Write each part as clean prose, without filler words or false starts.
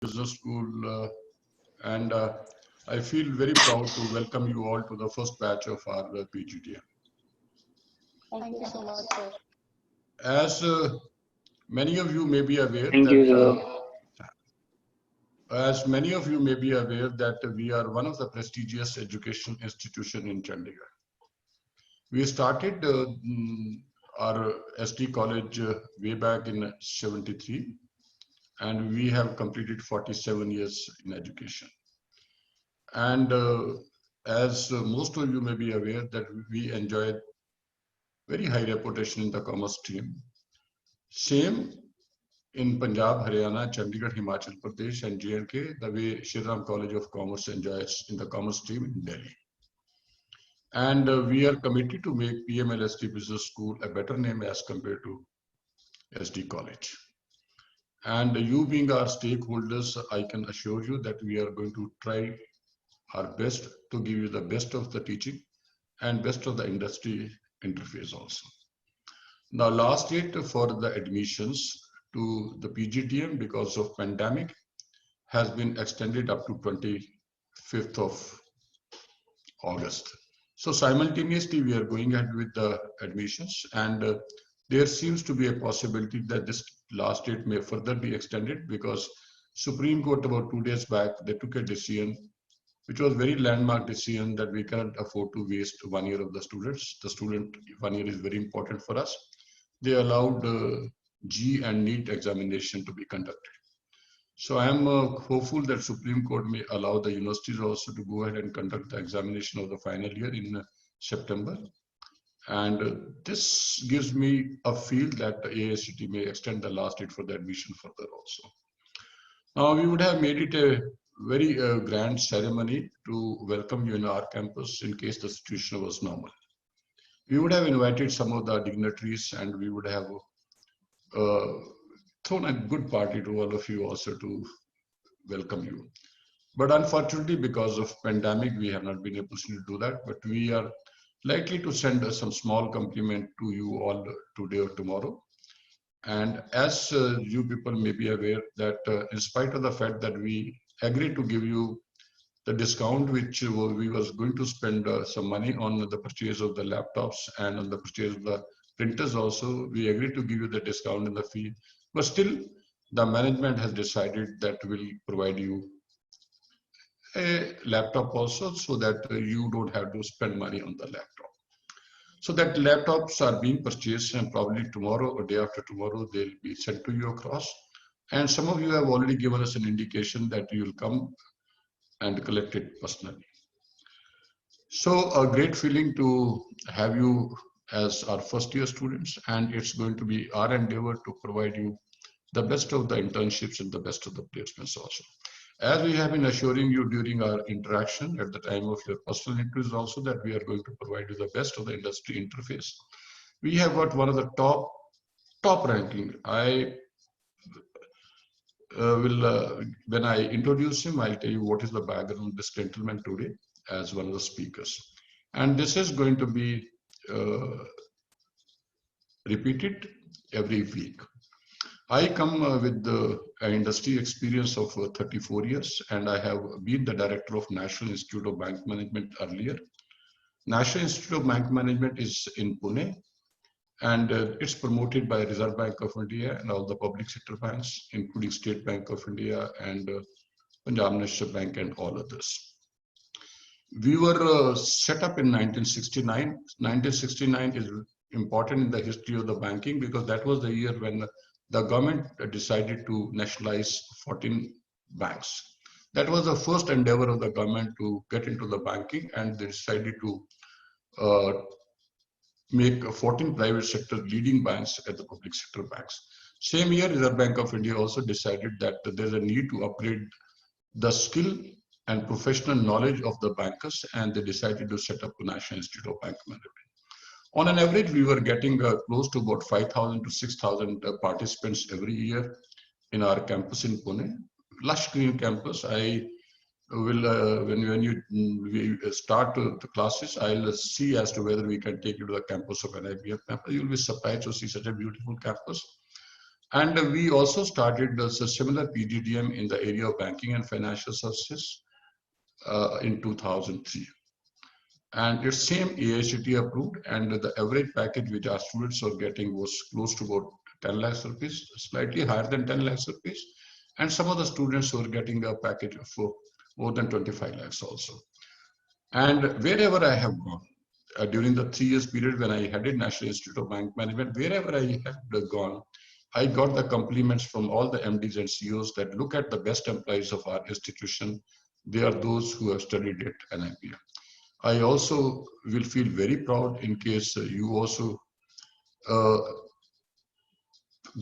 Business School, and I feel very proud to welcome you all to the first batch of our PGTM. Thank you so much, sir. As many of you may be aware Thank that you, sir. we are one of the prestigious education institution in Chandigarh. We started our ST college way back in '73, and we have completed 47 years in education. And as most of you may be aware that we enjoy very high reputation in the commerce stream. Same in Punjab, Haryana, Chandigarh, Himachal Pradesh, and J&K, the way Shri Ram College of Commerce enjoys in the commerce stream in Delhi. And we are committed to make PMLST Business School a better name as compared to SD College. And you being our stakeholders, I can assure you that we are going to try our best to give you the best of the teaching and best of the industry interface also. Now, last date for the admissions to the PGTM because of pandemic has been extended up to 25th of August. So simultaneously, we are going ahead with the admissions, and there seems to be a possibility that this last date may further be extended because Supreme Court about 2 days back, they took a decision which was very landmark decision that we cannot afford to waste 1 year of the students. The student 1 year is very important for us. They allowed G and NEET examination to be conducted. So I am hopeful that Supreme Court may allow the universities also to go ahead and conduct the examination of the final year in September. And this gives me a feel that the AICT may extend the last date for the admission further also. Now we would have made it a very grand ceremony to welcome you in our campus in case the situation was normal. We would have invited some of the dignitaries and we would have thrown a good party to all of you also to welcome you. But unfortunately, because of pandemic, we have not been able to do that. But we are likely to send some small compliment to you all today or tomorrow. And as you people may be aware that in spite of the fact that we agreed to give you the discount which we was going to spend some money on the purchase of the laptops and on the purchase of the printers also, we agreed to give you the discount in the fee. But still, the management has decided that we'll provide you a laptop also so that you don't have to spend money on the laptop. So that laptops are being purchased and probably tomorrow or day after tomorrow, they'll be sent to you across. And some of you have already given us an indication that you will come and collect it personally. So a great feeling to have you as our first year students, and it's going to be our endeavor to provide you the best of the internships and the best of the placements also. As we have been assuring you during our interaction at the time of your personal interviews also that we are going to provide you the best of the industry interface. We have got one of the top ranking. I when I introduce him, I'll tell you what is the background of this gentleman today as one of the speakers. And this is going to be repeated every week. I come with the industry experience of 34 years, and I have been the director of National Institute of Bank Management earlier. National Institute of Bank Management is in Pune, and it's promoted by Reserve Bank of India and all the public sector banks, including State Bank of India and Punjab National Bank and all others. We were set up in 1969. 1969 is important in the history of the banking because that was the year when the government decided to nationalize 14 banks. That was the first endeavor of the government to get into the banking, and they decided to make 14 private sector leading banks at the public sector banks. Same year, Reserve Bank of India also decided that there's a need to upgrade the skill and professional knowledge of the bankers, and they decided to set up the National Institute of Bank Management. On an average, we were getting close to about 5,000 to 6,000 participants every year in our campus in Pune. Lush green campus. I will, when we start the classes, I'll see as to whether we can take you to the campus of NIBF campus. You'll be surprised to see such a beautiful campus. And we also started a similar PGDM in the area of banking and financial services in 2003. And it's same AICTE approved, and the average package which our students are getting was close to about 10 lakhs rupees, slightly higher than 10 lakhs rupees. And some of the students were getting a package for more than 25 lakhs also. And wherever I have gone, during the 3 years period when I headed National Institute of Bank Management, wherever I have gone, I got the compliments from all the MDs and CEOs that look at the best employees of our institution. They are those who have studied at NIPM. I also will feel very proud in case you also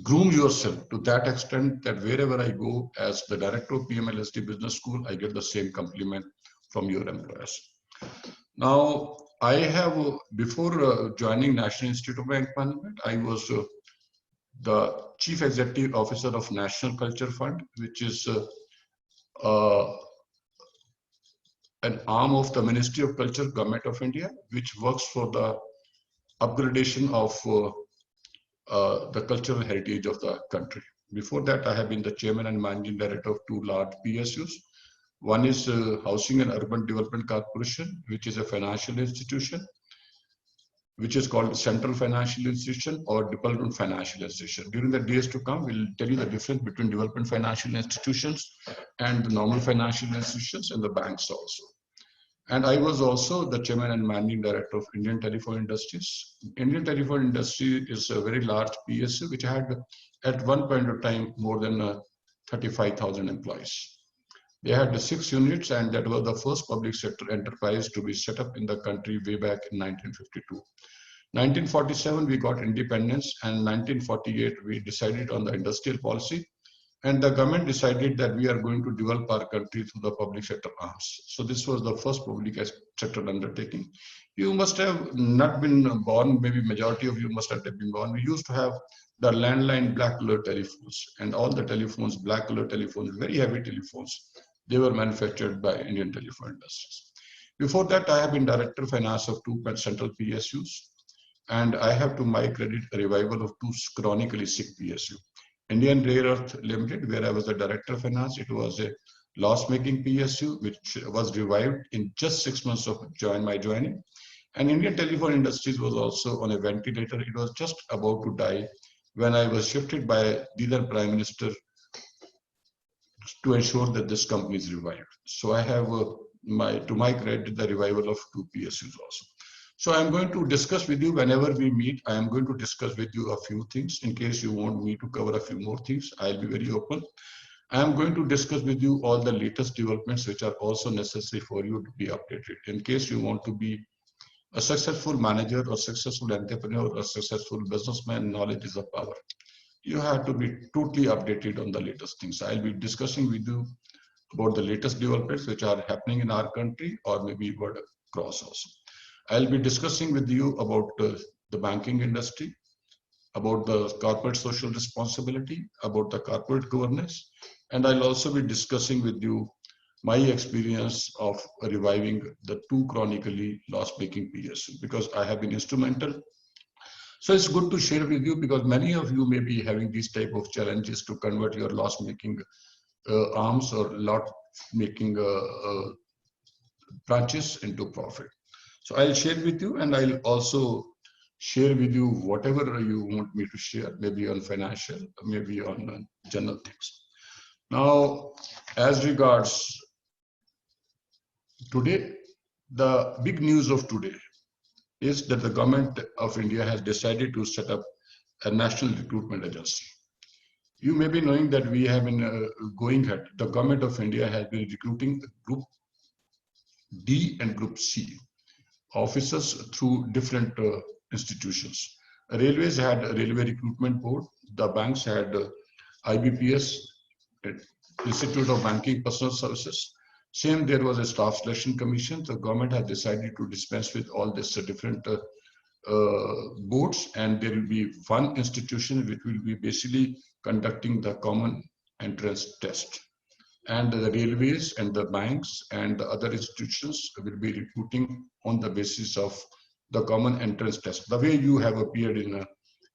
groom yourself to that extent that wherever I go as the director of PMLSD Business School, I get the same compliment from your employers. Now, I have, before joining National Institute of Bank Management, I was the Chief Executive Officer of National Culture Fund, which is an arm of the Ministry of Culture, Government of India, which works for the upgradation of the cultural heritage of the country. Before that, I have been the chairman and managing director of 2 large PSUs. One is Housing and Urban Development Corporation, which is a financial institution, which is called Central Financial Institution or Development Financial Institution. During the days to come, we'll tell you the difference between development financial institutions and the normal financial institutions and the banks also. And I was also the chairman and managing director of Indian Telephone Industries. Indian Telephone Industry is a very large PSU, which had at one point of time more than 35,000 employees. They had 6 units, and that was the first public sector enterprise to be set up in the country way back in 1952. 1947, we got independence, and 1948, we decided on the industrial policy. And the government decided that we are going to develop our country through the public sector arms. So this was the first public sector undertaking. You must have not been born, maybe majority of you must not have been born. We used to have the landline black color telephones, and all the telephones, black color telephones, very heavy telephones. They were manufactured by Indian Telephone Industries. Before that, I have been director of finance of 2 central PSUs, and I have to my credit a revival of 2 chronically sick PSU. Indian Rare Earth Limited, where I was the director of finance, it was a loss-making PSU, which was revived in just 6 months of my joining. And Indian Telephone Industries was also on a ventilator. It was just about to die when I was shifted by the then Prime Minister to ensure that this company is revived. So I have, to my credit, the revival of 2 PSUs also. So I'm going to discuss with you whenever we meet. I am going to discuss with you a few things. In case you want me to cover a few more things, I'll be very open. I am going to discuss with you all the latest developments which are also necessary for you to be updated. In case you want to be a successful manager or successful entrepreneur or successful businessman, knowledge is a power. You have to be totally updated on the latest things. I'll be discussing with you about the latest developments which are happening in our country or maybe world across also. I'll be discussing with you about the banking industry, about the corporate social responsibility, about the corporate governance, and I'll also be discussing with you my experience of reviving the 2 chronically loss-making PSU, because I have been instrumental. So it's good to share with you, because many of you may be having these type of challenges to convert your loss-making arms or lot-making branches into profit. So I'll share with you, and I'll also share with you whatever you want me to share, maybe on financial, maybe on general things. Now, as regards today, the big news of today is that the government of India has decided to set up a national recruitment agency. You may be knowing that we have been going ahead. The government of India has been recruiting Group D and Group C officers through different institutions. Railways had a Railway Recruitment Board. The banks had IBPS, Institute of Banking Personal Services. Same, there was a staff selection commission. The government has decided to dispense with all these different boards, and there will be one institution which will be basically conducting the common entrance test. And the railways and the banks and the other institutions will be recruiting on the basis of the common entrance test, the way you have appeared in a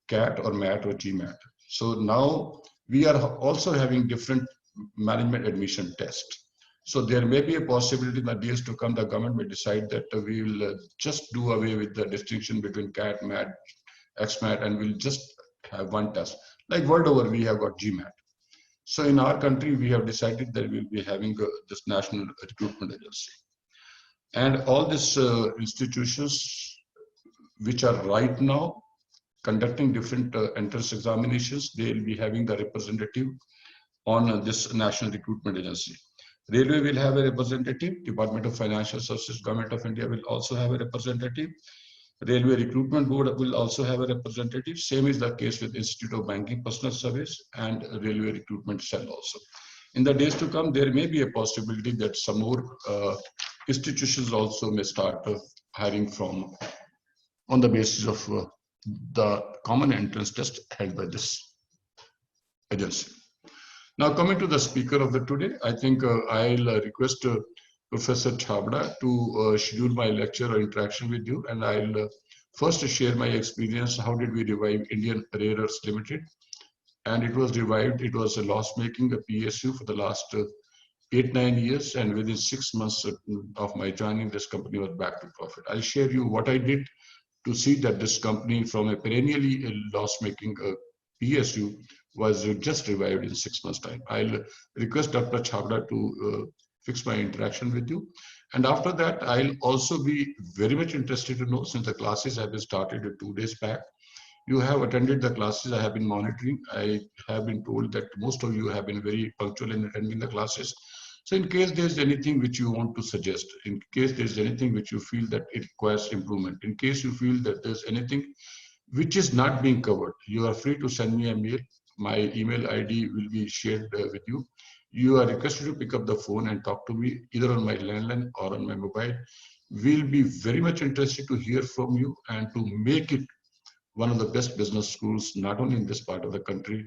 CAT or MAT or GMAT. So now we are also having different management admission tests. So there may be a possibility in the days to come, the government may decide that we will just do away with the distinction between CAT, MAT, XMAT, and we'll just have one test. Like world over, we have got GMAT. So in our country, we have decided that we'll be having this national recruitment agency. And all these institutions which are right now conducting different entrance examinations, they'll be having the representative on this national recruitment agency. Railway will have a representative, Department of Financial Services, Government of India will also have a representative, Railway Recruitment Board will also have a representative. Same is the case with Institute of Banking Personnel Service and Railway Recruitment Cell also. In the days to come, there may be a possibility that some more institutions also may start hiring from on the basis of the common entrance test held by this agency. Now coming to the speaker of the today, I think I'll request Professor Chabda to schedule my lecture or interaction with you, and I'll first share my experience. How did we revive Indian Rare Earths Limited? And it was revived. It was a loss-making, a PSU for the last 8-9 years, and within 6 months of my joining, this company was back to profit. I'll share you what I did to see that this company from a perennially loss-making PSU was just revived in 6 months' time. I'll request Dr. Chabda to fix my interaction with you. And after that, I'll also be very much interested to know, since the classes have been started 2 days back, you have attended the classes. I have been monitoring. I have been told that most of you have been very punctual in attending the classes. So in case there's anything which you want to suggest, in case there's anything which you feel that it requires improvement, in case you feel that there's anything which is not being covered, you are free to send me a mail. My email ID will be shared with you. You are requested to pick up the phone and talk to me either on my landline or on my mobile. We'll be very much interested to hear from you and to make it one of the best business schools, not only in this part of the country,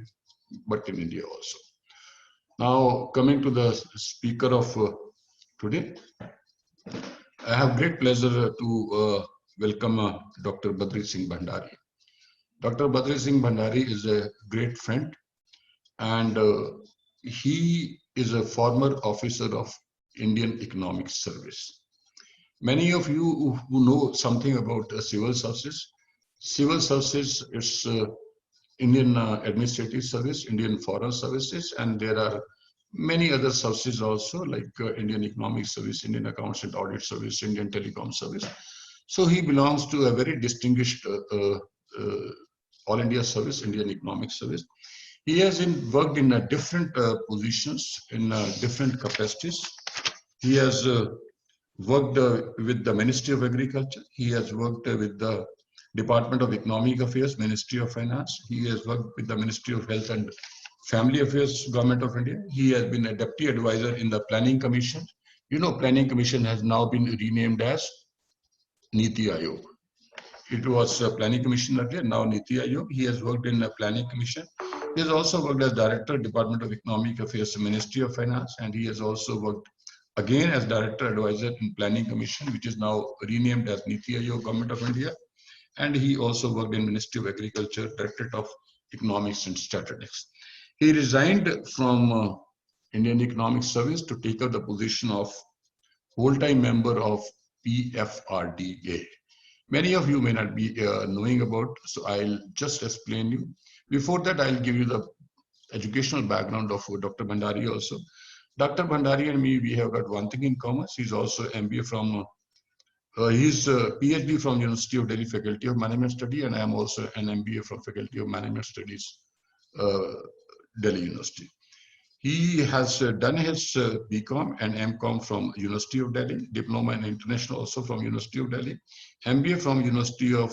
but in India also. Now, coming to the speaker of today, I have great pleasure to welcome Dr. Badri Singh Bhandari. Dr. Badri Singh Bhandari is a great friend, and he is a former officer of Indian Economic Service. Many of you who know something about civil services is Indian Administrative Service, Indian Foreign Services, and there are many other services also, like Indian Economic Service, Indian Accounts and Audit Service, Indian Telecom Service. So he belongs to a very distinguished All India Service, Indian Economic Service. He has worked in different positions, in different capacities. He has worked with the Ministry of Agriculture. He has worked with the Department of Economic Affairs, Ministry of Finance. He has worked with the Ministry of Health and Family Affairs, Government of India. He has been a deputy advisor in the Planning Commission. You know, Planning Commission has now been renamed as Niti Aayog. It was Planning Commission earlier, now Niti Aayog. He has worked in the Planning Commission. He has also worked as Director, Department of Economic Affairs, Ministry of Finance, and he has also worked again as Director Advisor in Planning Commission, which is now renamed as Niti Aayog, Government of India. And he also worked in Ministry of Agriculture, Directorate of Economics and Statistics. He resigned from Indian Economic Service to take up the position of whole-time member of PFRDA. Many of you may not be knowing about, so I'll just explain you. Before that, I'll give you the educational background of Dr. Bhandari also. Dr. Bhandari and me, we have got one thing in common. He's also MBA from, he's PhD from University of Delhi Faculty of Management Study, and I am also an MBA from Faculty of Management Studies, Delhi University. He has done his BCom and MCom from University of Delhi, Diploma in International also from University of Delhi, MBA from University of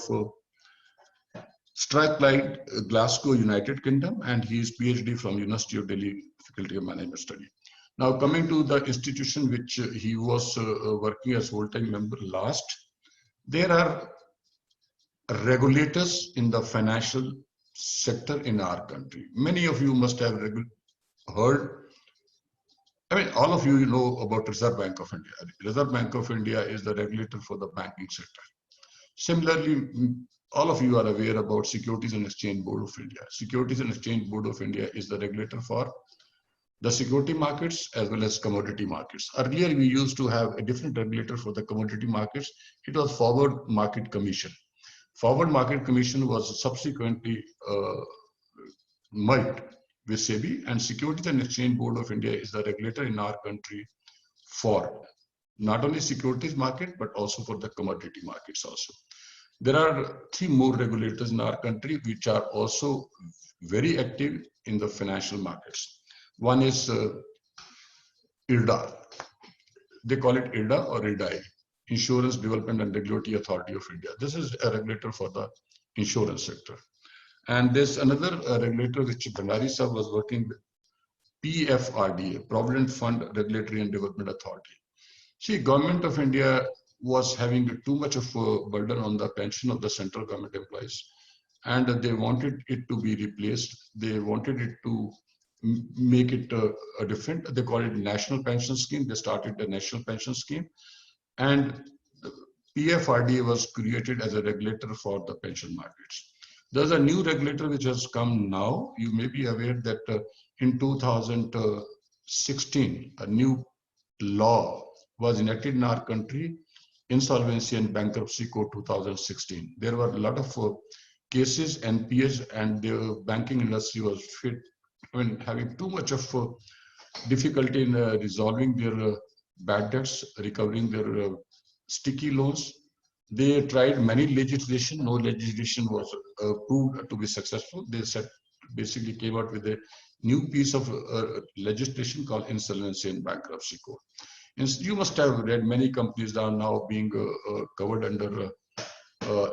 Strathclyde, Glasgow, United Kingdom, and he is PhD from University of Delhi, Faculty of Management Study. Now coming to the institution which he was working as full-time member last, there are regulators in the financial sector in our country. Many of you must have heard, I mean, all of you know about Reserve Bank of India. Reserve Bank of India is the regulator for the banking sector. Similarly, all of you are aware about Securities and Exchange Board of India. Securities and Exchange Board of India is the regulator for the security markets as well as commodity markets. Earlier, we used to have a different regulator for the commodity markets. It was Forward Market Commission. Forward Market Commission was subsequently merged with SEBI, and Securities and Exchange Board of India is the regulator in our country for not only securities market, but also for the commodity markets also. There are 3 more regulators in our country which are also very active in the financial markets. One is IRDA. They call it IRDA or IRDAI, Insurance Development and Regulatory Authority of India. This is a regulator for the insurance sector. And there's another regulator which Bhandari Sahab was working with, PFRDA, Provident Fund Regulatory and Development Authority. See, Government of India was having too much of a burden on the pension of the central government employees, and they wanted it to be replaced. They wanted it to make it a different, they call it National Pension Scheme. They started the National Pension Scheme, and PFRDA was created as a regulator for the pension markets. There's a new regulator which has come now. You may be aware that in 2016, a new law was enacted in our country, Insolvency and Bankruptcy Code 2016. There were a lot of cases, NPAs, and the banking industry was having too much of difficulty in resolving their bad debts, recovering their sticky loans. They tried many legislation. No legislation was proved to be successful. They basically came out with a new piece of legislation called Insolvency and Bankruptcy Code. You must have read many companies are now being covered under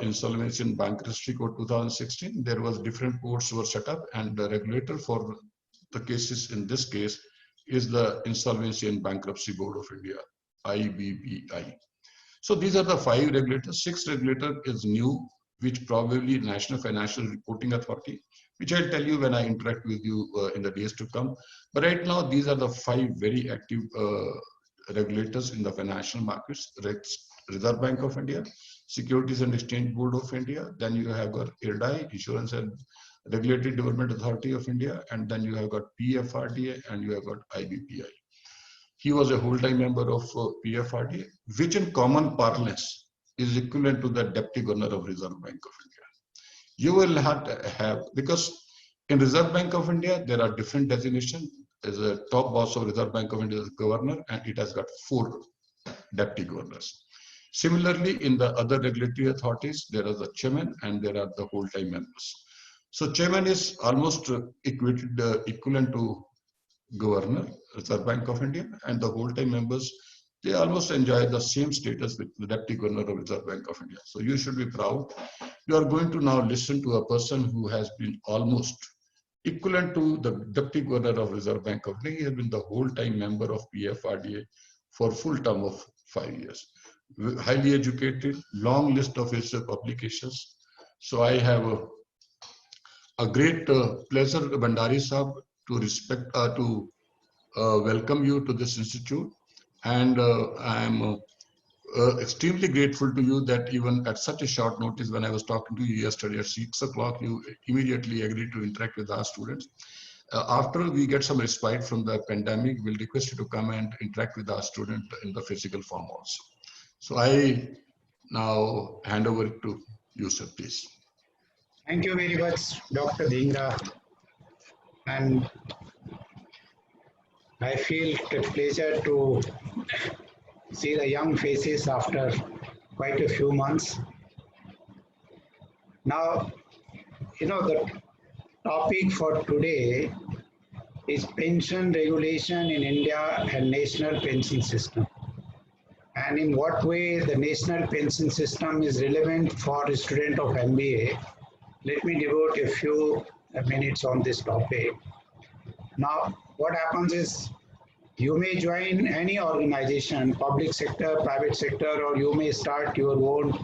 Insolvency and Bankruptcy Code 2016. There was different courts were set up, and the regulator for the cases in this case is the Insolvency and Bankruptcy Board of India, IBBI. So these are the 5 regulators. 6th regulator is new, which probably National Financial Reporting Authority, which I'll tell you when I interact with you in the days to come. But right now, these are the 5 very active regulators in the financial markets: Reserve Bank of India, Securities and Exchange Board of India, then you have got IRDAI, Insurance and Regulatory Development Authority of India, and then you have got PFRDA and you have got IBPI. He was a whole-time member of PFRDA, which in common parlance is equivalent to the Deputy Governor of Reserve Bank of India. You will have to have, because in Reserve Bank of India, there are different designations. As a top boss of Reserve Bank of India is governor, and it has got 4 deputy governors. Similarly, in the other regulatory authorities, there are the chairman and there are the whole-time members. So chairman is almost equivalent to governor, Reserve Bank of India, and the whole-time members, they almost enjoy the same status with the Deputy Governor of Reserve Bank of India. So you should be proud. You are going to now listen to a person who has been almost equivalent to the Deputy Governor of Reserve Bank of India. He has been the whole-time member of PFRDA for full term of 5 years. Highly educated, long list of his publications. So I have a great pleasure, Bhandari Sahab, to welcome you to this institute, and I am extremely grateful to you that even at such a short notice, when I was talking to you yesterday at 6 o'clock, you immediately agreed to interact with our students. After we get some respite from the pandemic, we'll request you to come and interact with our student in the physical form also. So I now hand over to you, sir, please. Thank you very much, Dr. Dhingra. And I feel a pleasure to see the young faces after quite a few months. Now, the topic for today is pension regulation in India and national pension system. And in what way the national pension system is relevant for a student of MBA. Let me devote a few minutes on this topic. Now, what happens is you may join any organization, public sector, private sector, or you may start your own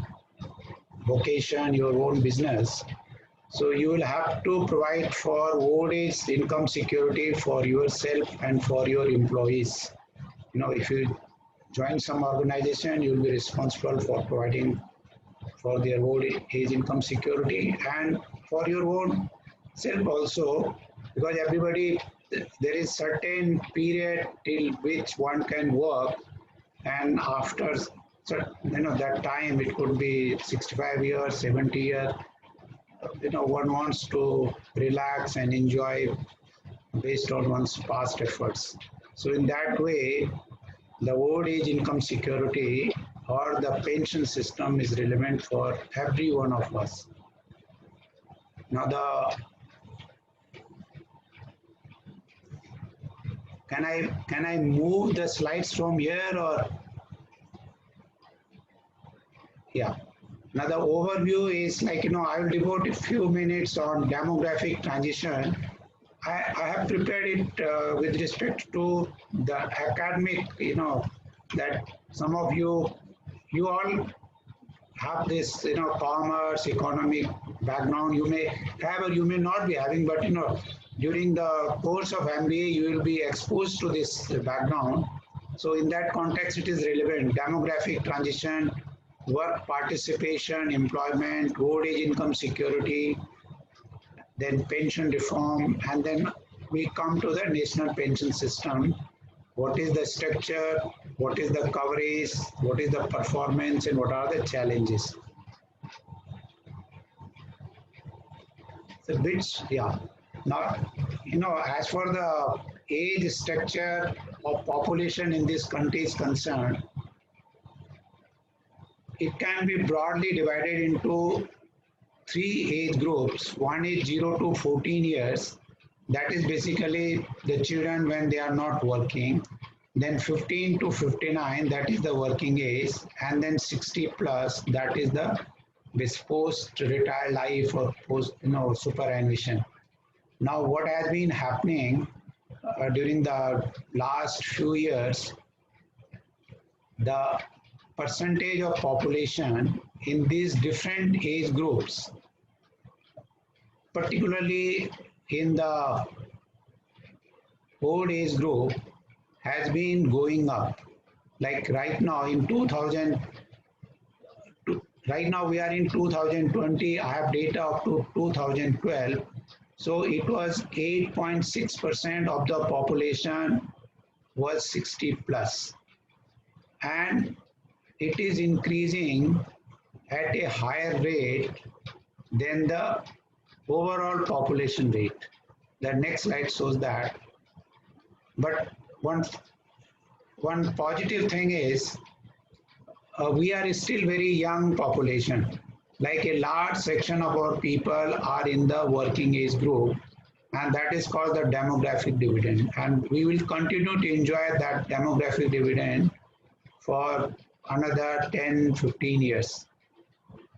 vocation, your own business. So you will have to provide for old age income security for yourself and for your employees. If you join some organization, you will be responsible for providing for their old age income security and for your own self also, because everybody, there is certain period till which one can work, and after that time, it could be 65 years, 70 years, one wants to relax and enjoy based on one's past efforts. So in that way, the old age income security or the pension system is relevant for every one of us. Now can I move the slides from here, or yeah. Now the overview is like, I will devote a few minutes on demographic transition. I have prepared it with respect to the academic, that some of you all have this, commerce, economic background. You may have or you may not be having, but, during the course of MBA, you will be exposed to this background. So in that context, it is relevant. Demographic transition, work participation, employment, old age income security, then pension reform, and then we come to the national pension system. What is the structure? What is the coverage? What is the performance? And what are the challenges? So which, yeah. Now, as for the age structure of population in this country is concerned, it can be broadly divided into three age groups. One is 0 to 14 years. That is basically the children when they are not working. Then 15 to 59, that is the working age. And then 60 plus, that is the post-retired life or post, superannuation. Now, what has been happening during the last few years, the percentage of population in these different age groups, particularly in the old age group, has been going up. Like right now in 2000, right now we are in 2020, I have data up to 2012. So it was 8.6% of the population was 60 plus. And it is increasing at a higher rate than the overall population rate. The next slide shows that. But one positive thing is we are still very young population. Like a large section of our people are in the working age group, and that is called the demographic dividend. And we will continue to enjoy that demographic dividend for another 10, 15 years.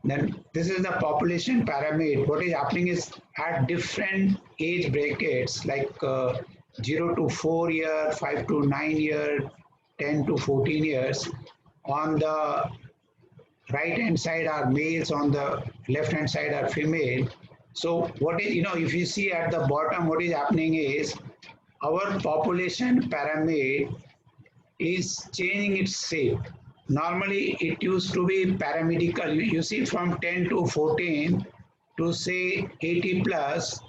Then this is the population pyramid. What is happening is at different age brackets, like 0 to 4 year, 5 to 9 year, 10 to 14 years. On the right hand side are males, on the left hand side are female. So what is, if you see at the bottom, what is happening is our population pyramid is changing its shape. Normally it used to be pyramidical. You see from 10 to 14 to say 80 plus,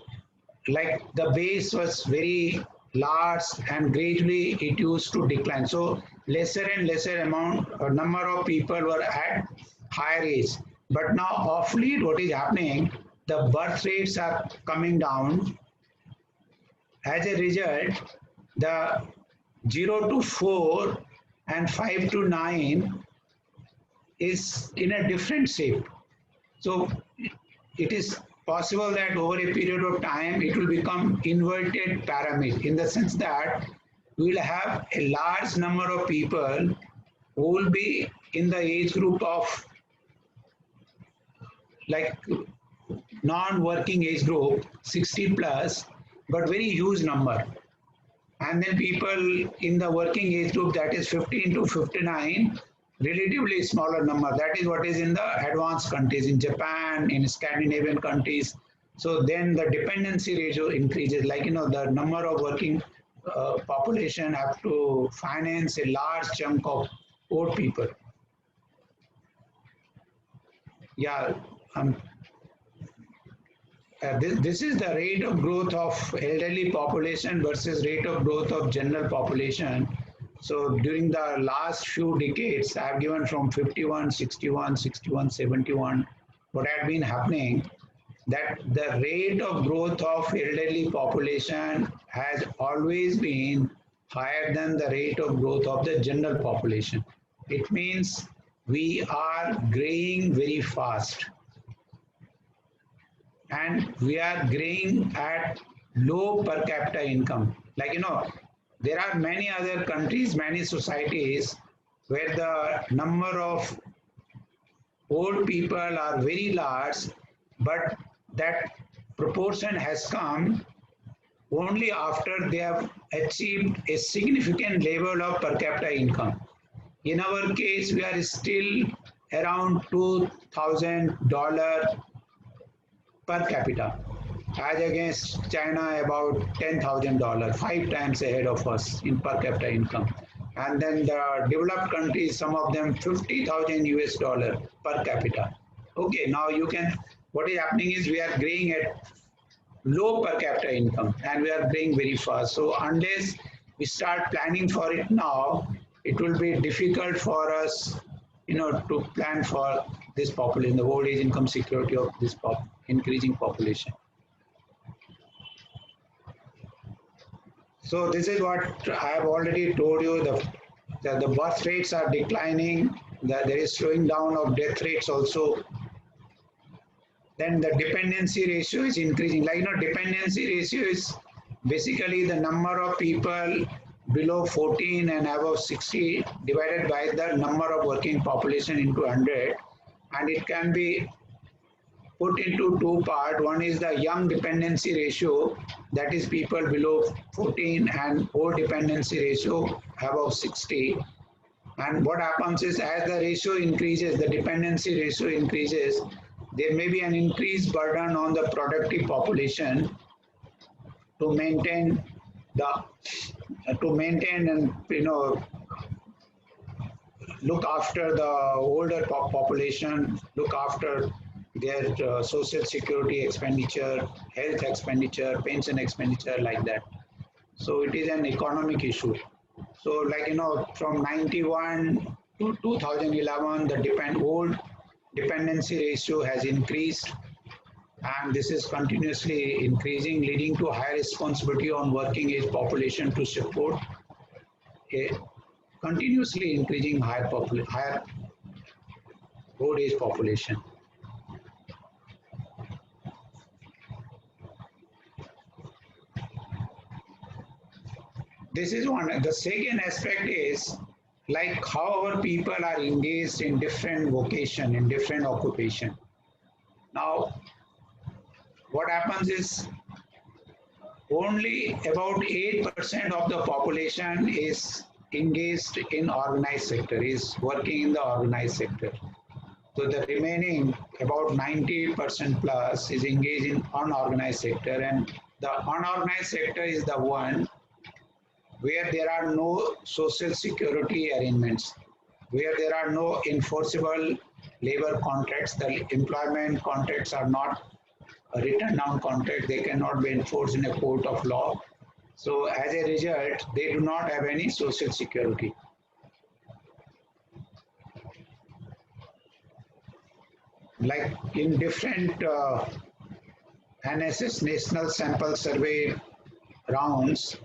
like the base was very large and gradually it used to decline. So lesser and lesser number of people were at higher age. But now of late what is happening, the birth rates are coming down. As a result, the 0 to 4 and 5 to 9 is in a different shape. So it is possible that over a period of time it will become inverted pyramid, in the sense that we will have a large number of people who will be in the age group of like non-working age group 60 plus, but very huge number. And then people in the working age group, that is 15 to 59, relatively smaller number. That is what is in the advanced countries, in Japan, in Scandinavian countries. So then the dependency ratio increases, like, the number of working population have to finance a large chunk of old people. Yeah, um, this is the rate of growth of elderly population versus rate of growth of general population. So during the last few decades, I have given from 51, 61, 61, 71, what had been happening, that the rate of growth of elderly population has always been higher than the rate of growth of the general population. It means we are growing very fast and we are growing at low per capita income. Like, there are many other countries, many societies where the number of old people are very large, but that proportion has come only after they have achieved a significant level of per capita income. In our case, we are still around $2,000 per capita, as against China about $10,000, 5 times ahead of us in per capita income. And then the developed countries, some of them 50,000 US dollar per capita. Okay, now you can, what is happening is we are growing at low per capita income and we are growing very fast. So unless we start planning for it now, it will be difficult for us, to plan for this population, the old age income security of this increasing population. So this is what I have already told you, the birth rates are declining, that there is slowing down of death rates also. Then the dependency ratio is increasing. Like, dependency ratio is basically the number of people below 14 and above 60 divided by the number of working population into 100. And it can be put into two parts. One is the young dependency ratio, that is people below 14, and old dependency ratio above 60. And what happens is, as the ratio increases, the dependency ratio increases, there may be an increased burden on the productive population to maintain and look after the older population, look after their social security expenditure, health expenditure, pension expenditure, like that. So it is an economic issue. So, like, from 91 to 2011, the old dependency ratio has increased, and this is continuously increasing, leading to higher responsibility on working age population to support a continuously increasing higher old age population. This is one. The second aspect is like how our people are engaged in different vocation, in different occupation. Now, what happens is only about 8% of the population is engaged in organized sector, is working in the organized sector. So the remaining about 90% plus is engaged in unorganized sector, and the unorganized sector is the one where there are no social security arrangements, where there are no enforceable labor contracts, the employment contracts are not a written down contract, they cannot be enforced in a court of law. So as a result, they do not have any social security. Like in different NSS National Sample Survey rounds,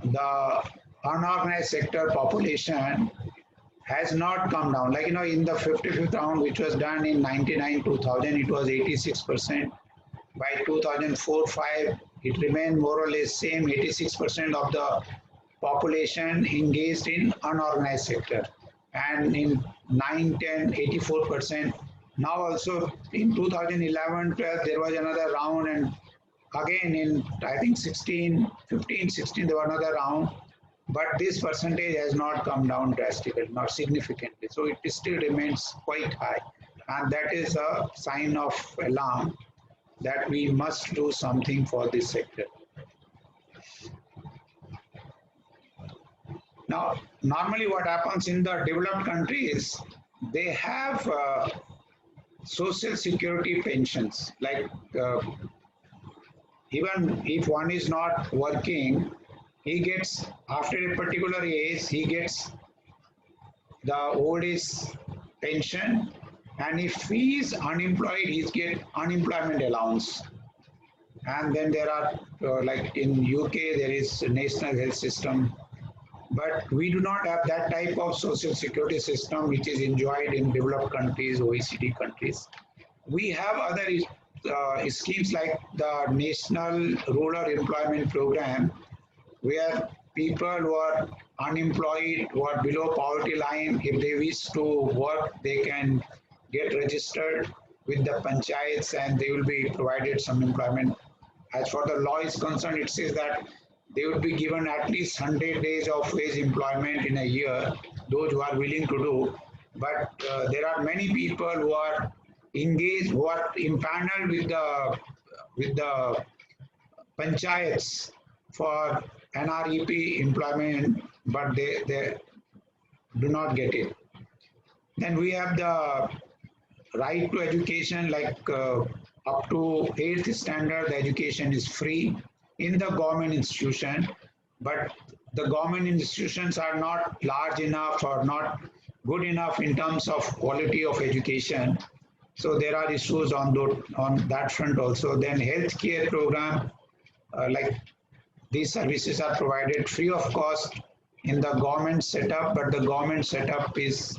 the unorganized sector population has not come down. Like, in the 55th round, which was done in 99-2000, it was 86%. By 2004-5, it remained more or less same, 86% of the population engaged in unorganized sector. And in 9-10, 84%. Now also in 2011-12, there was another round, and again in, I think, 15-16, there was another round. But this percentage has not come down drastically, not significantly. So it still remains quite high. And that is a sign of alarm that we must do something for this sector. Now, normally what happens in the developed countries, they have social security pensions. Like even if one is not working, he gets after a particular age, he gets the old age pension, and if he is unemployed, he get unemployment allowance. And then there are like in UK, there is a national health system, but we do not have that type of social security system which is enjoyed in developed countries, OECD countries. We have other schemes like the National Rural Employment Program, where people who are unemployed, who are below poverty line, if they wish to work, they can get registered with the panchayats and they will be provided some employment. As for the law is concerned, it says that they would be given at least 100 days of wage employment in a year, those who are willing to do. But there are many people who are engaged, who are impaneled with the panchayats for NREP employment, but they do not get it. Then we have the right to education, like up to 8th standard, the education is free in the government institution, but the government institutions are not large enough or not good enough in terms of quality of education. So there are issues on that front also. Then healthcare program, like these services are provided free of cost in the government setup, but the government setup is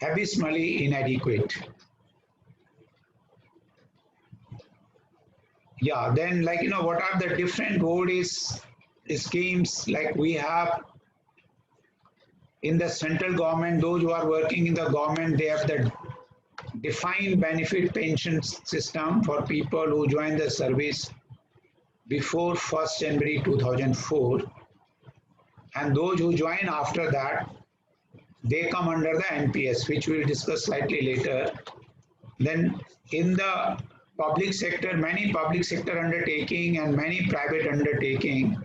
abysmally inadequate. Yeah, then like, what are the different old age schemes? Like we have in the central government, those who are working in the government, they have the defined benefit pension system for people who join the service before 1st January 2004. And those who join after that, they come under the NPS, which we'll discuss slightly later. Then in the public sector, many public sector undertaking and many private undertaking,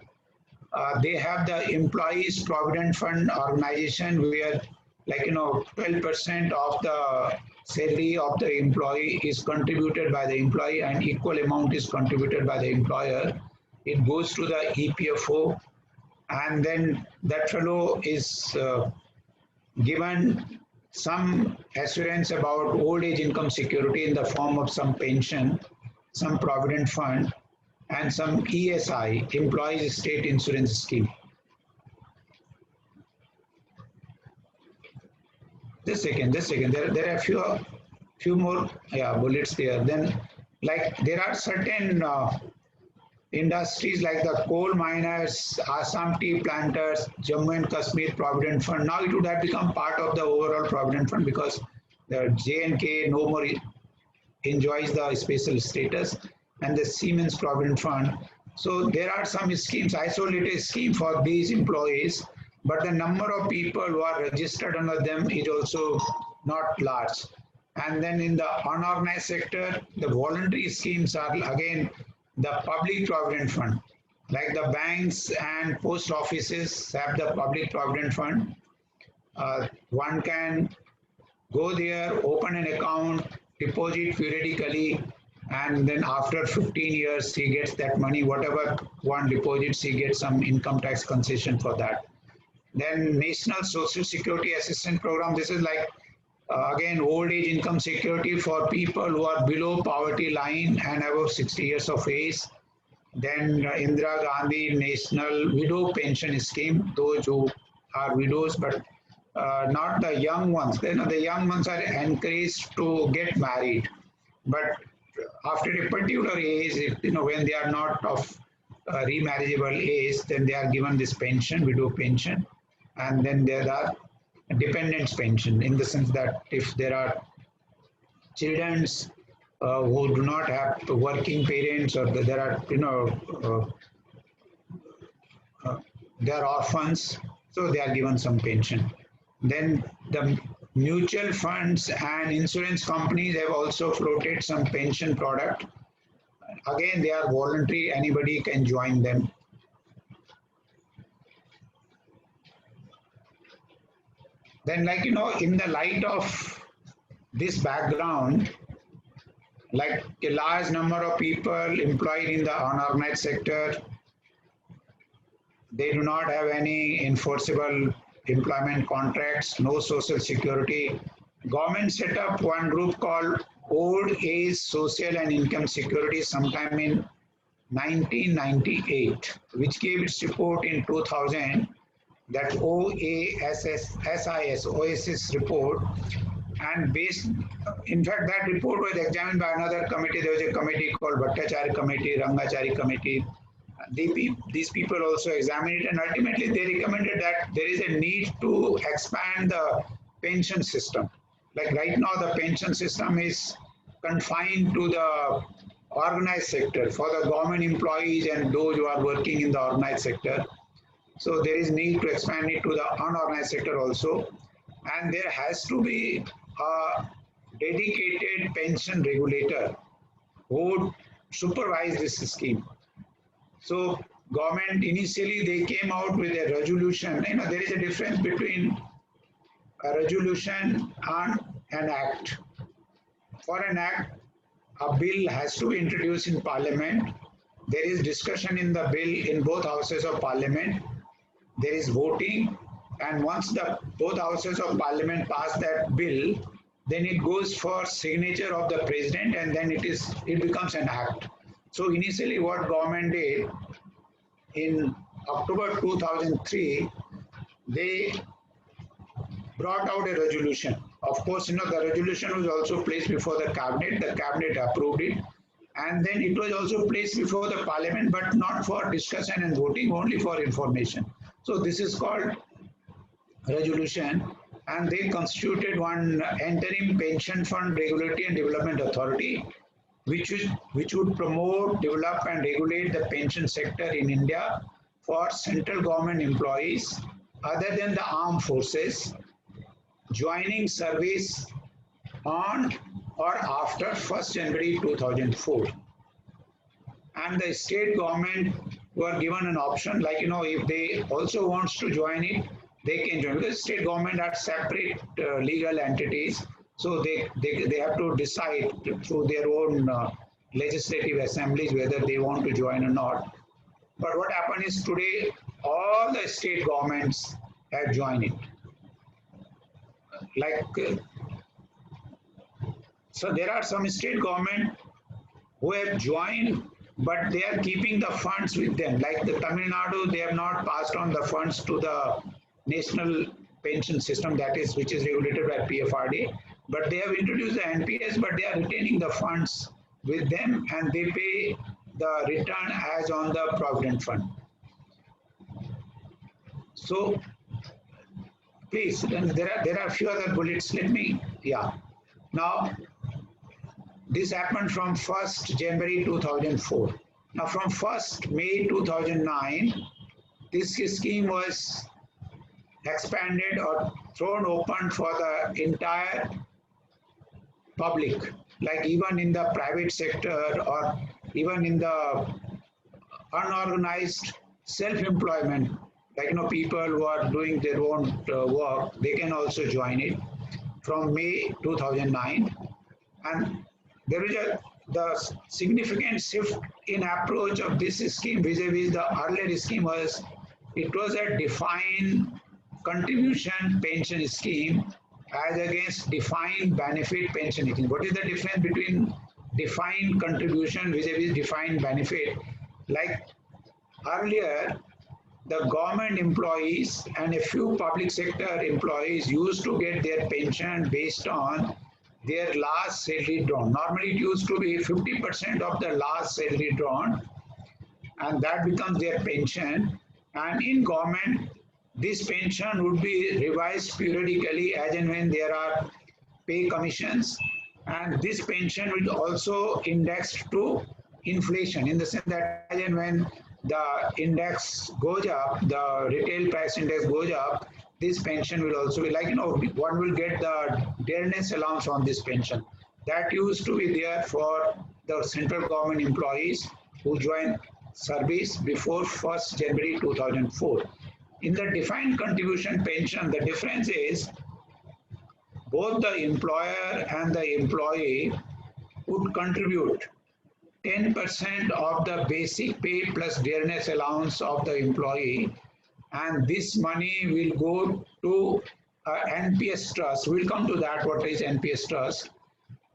they have the employees provident fund organization where 12% of the salary of the employee is contributed by the employee and equal amount is contributed by the employer. It goes to the EPFO, and then that fellow is given some assurance about old age income security in the form of some pension, some provident fund, and some ESI, Employees State Insurance Scheme. Just a second. There are few more bullets there. Then, like there are certain industries like the coal miners, Assam tea planters, Jammu and Kashmir Provident Fund. Now it would have become part of the overall Provident Fund because the J&K no more enjoys the special status, and the Siemens Provident Fund. So there are some schemes, isolated scheme for these employees, but the number of people who are registered under them is also not large. And then in the unorganized sector, the voluntary schemes are again the public provident fund. Like the banks and post offices have the public provident fund. One can go there, open an account, deposit periodically, and then after 15 years, he gets that money, whatever one deposits, he gets some income tax concession for that. Then National Social Security Assistance Program, this is like, again, old age income security for people who are below poverty line and above 60 years of age. Then Indira Gandhi National Widow Pension Scheme, those who are widows, but not the young ones. Then the young ones are encouraged to get married, but after a particular age, when they are not of remarriageable age, then they are given this pension, widow pension. And then there are dependents pension, in the sense that if there are children who do not have working parents, or there are they are orphans, so they are given some pension. Then the mutual funds and insurance companies have also floated some pension product. Again, they are voluntary, anybody can join them. Then, in the light of this background, like a large number of people employed in the unorganized sector. They do not have any enforceable employment contracts, no social security. Government set up one group called Old Age Social and Income Security sometime in 1998, which gave its report in 2000, that OASIS report. And based, in fact, that report was examined by another committee. There was a committee called Bhattacharya Committee, Rangachari Committee. These people also examined it, and ultimately they recommended that there is a need to expand the pension system. Like right now, the pension system is confined to the organized sector for the government employees and those who are working in the organized sector. So there is need to expand it to the unorganized sector also. And there has to be a dedicated pension regulator who would supervise this scheme. So government initially they came out with a resolution. You know, there is a difference between a resolution and an act. For an act, a bill has to be introduced in parliament. There is discussion in the bill in both houses of parliament. There is voting, and once the both houses of parliament pass that bill, then it goes for signature of the president, and then it becomes an act. So initially what government did in October 2003, they brought out a resolution. Of course, you know, the resolution was also placed before the cabinet approved it, and then it was also placed before the parliament, but not for discussion and voting, only for information. So this is called resolution, and they constituted one interim pension fund regulatory and development authority, which would promote, develop and regulate the pension sector in India for central government employees other than the armed forces joining service on or after 1st January 2004. And the state government were given an option, like, you know, if they also wants to join it, they can join, because state government are separate legal entities. So they have to decide through their own legislative assemblies whether they want to join or not. But what happened is today, all the state governments have joined it. Like, so there are some state government who have joined, but they are keeping the funds with them. Like the Tamil Nadu, they have not passed on the funds to the national pension system, that is, which is regulated by PFRDA. But they have introduced the NPS, but they are retaining the funds with them, and they pay the return as on the provident fund. So please, there are a few other bullets. Let me, yeah. Now, this happened from 1st January 2004. Now, from 1st May 2009, this scheme was expanded or thrown open for the entire public, like even in the private sector or even in the unorganized self-employment, like, you know, people who are doing their own work, they can also join it from May 2009. And there is the significant shift in approach of this scheme vis-a-vis the earlier scheme was, it was a defined contribution pension scheme as against defined benefit pension scheme. What is the difference between defined contribution vis-a-vis defined benefit? Like earlier, the government employees and a few public sector employees used to get their pension based on their last salary drawn. Normally, it used to be 50% of the last salary drawn, and that becomes their pension. And in government, this pension would be revised periodically as and when there are pay commissions, and this pension will also indexed to inflation, in the sense that as and when the index goes up, the retail price index goes up, this pension will also be, like, you know, one will get the dearness allowance on this pension. That used to be there for the central government employees who joined service before 1st January 2004. In the defined contribution pension, the difference is both the employer and the employee would contribute 10% of the basic pay plus dearness allowance of the employee, and this money will go to NPS trust. We'll come to that, what is NPS trust.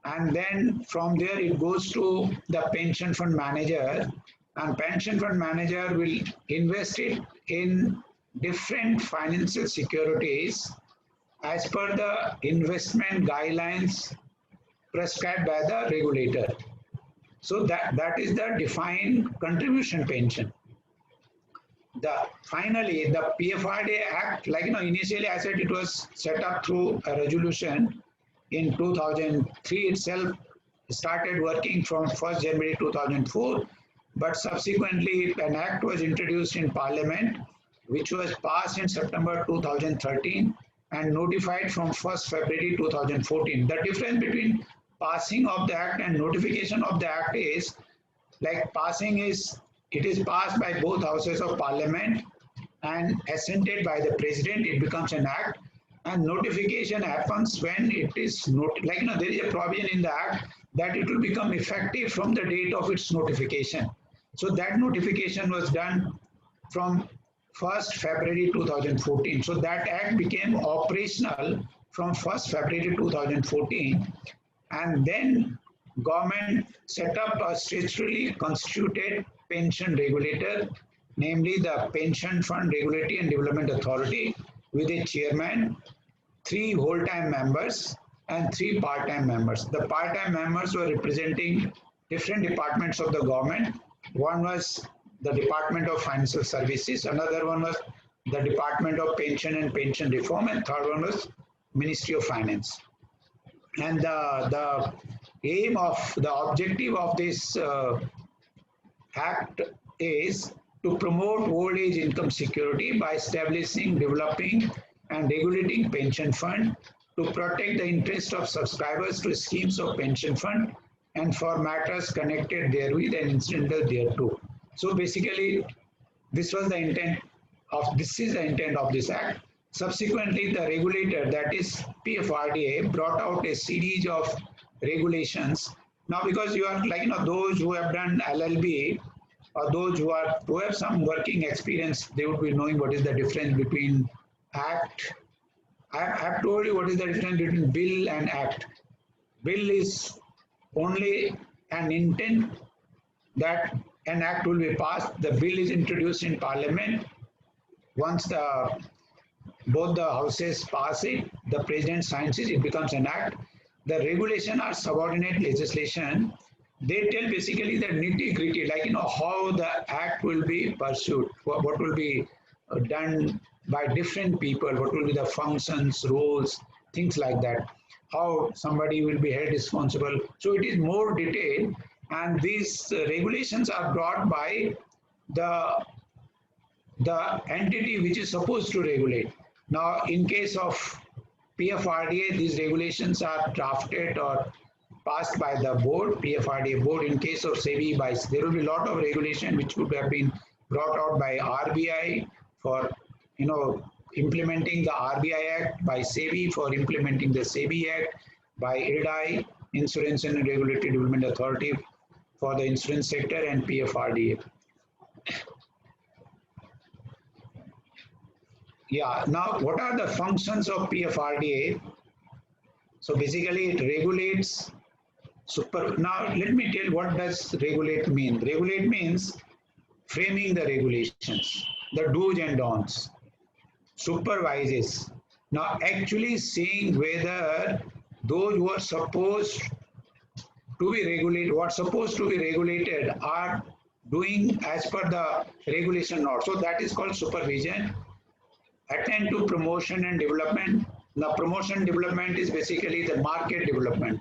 And then from there it goes to the pension fund manager, and pension fund manager will invest it in different financial securities as per the investment guidelines prescribed by the regulator. So that is the defined contribution pension. Finally, the PFRDA Act, like initially I said it was set up through a resolution in 2003 itself, started working from 1st January 2004, but subsequently an act was introduced in Parliament, which was passed in September 2013 and notified from 1st February 2014. The difference between passing of the act and notification of the act is, like passing is, it is passed by both houses of Parliament and assented by the President, it becomes an act. And notification happens when it is there is a provision in the act that it will become effective from the date of its notification. So that notification was done from 1st February 2014. So that act became operational from 1st February 2014, and then government set up a statutorily constituted pension regulator, namely the Pension Fund Regulatory and Development Authority, with a chairman, 3 whole-time members and 3 part-time members. The part-time members were representing different departments of the government. One was the Department of Financial Services, another one was the Department of Pension and Pension Reform, and third one was Ministry of Finance. And the aim of, the objective of this act is to promote old age income security by establishing, developing and regulating pension fund, to protect the interest of subscribers to schemes of pension fund and for matters connected therewith and incidental thereto. So basically, this is the intent of this act. Subsequently, the regulator, that is PFRDA, brought out a series of regulations. Now, because you are those who have done LLB or those who have some working experience, they would be knowing what is the difference between act. I have told you what is the difference between bill and act. Bill is only an intent that an act will be passed. The bill is introduced in Parliament. Once both the houses pass it, the President signs it, it becomes an act. The regulation are subordinate legislation. They tell basically the nitty-gritty, how the act will be pursued, what will be done by different people, what will be the functions, roles, things like that, how somebody will be held responsible. So it is more detailed, and these regulations are brought by the entity which is supposed to regulate. Now, in case of PFRDA, these regulations are drafted or passed by the board, PFRDA board. In case of SEBI, there will be a lot of regulation which would have been brought out by RBI for implementing the RBI Act, by SEBI for implementing the SEBI Act, by IRDAI, Insurance and Regulatory Development Authority for the insurance sector, and PFRDA. Yeah, now what are the functions of PFRDA? So basically it regulates now let me tell what does regulate mean. Regulate means framing the regulations, the do's and don'ts, supervises. Now actually seeing whether those who are supposed to be regulated, are doing as per the regulation or so, that is called supervision. Attend to promotion and development. Now promotion development is basically the market development,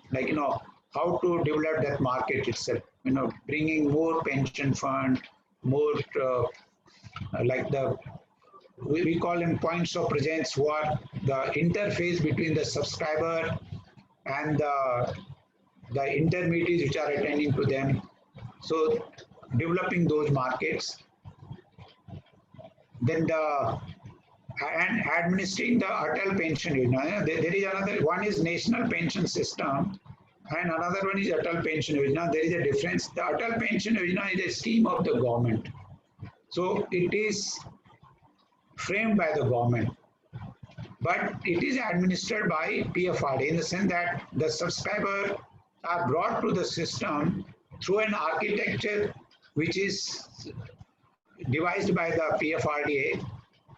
how to develop that market itself, bringing more pension fund, more we call them points of presence, who are the interface between the subscriber and the intermediaries which are attending to them. So developing those markets. Then and administering the Atal pension. There is another one is National Pension System. and another one is Atal Pension Yojana. There is a difference. The Atal Pension Yojana is a scheme of the government. So it is framed by the government, but it is administered by PFRD in the sense that the subscribers are brought to the system through an architecture which is devised by the PFRDA,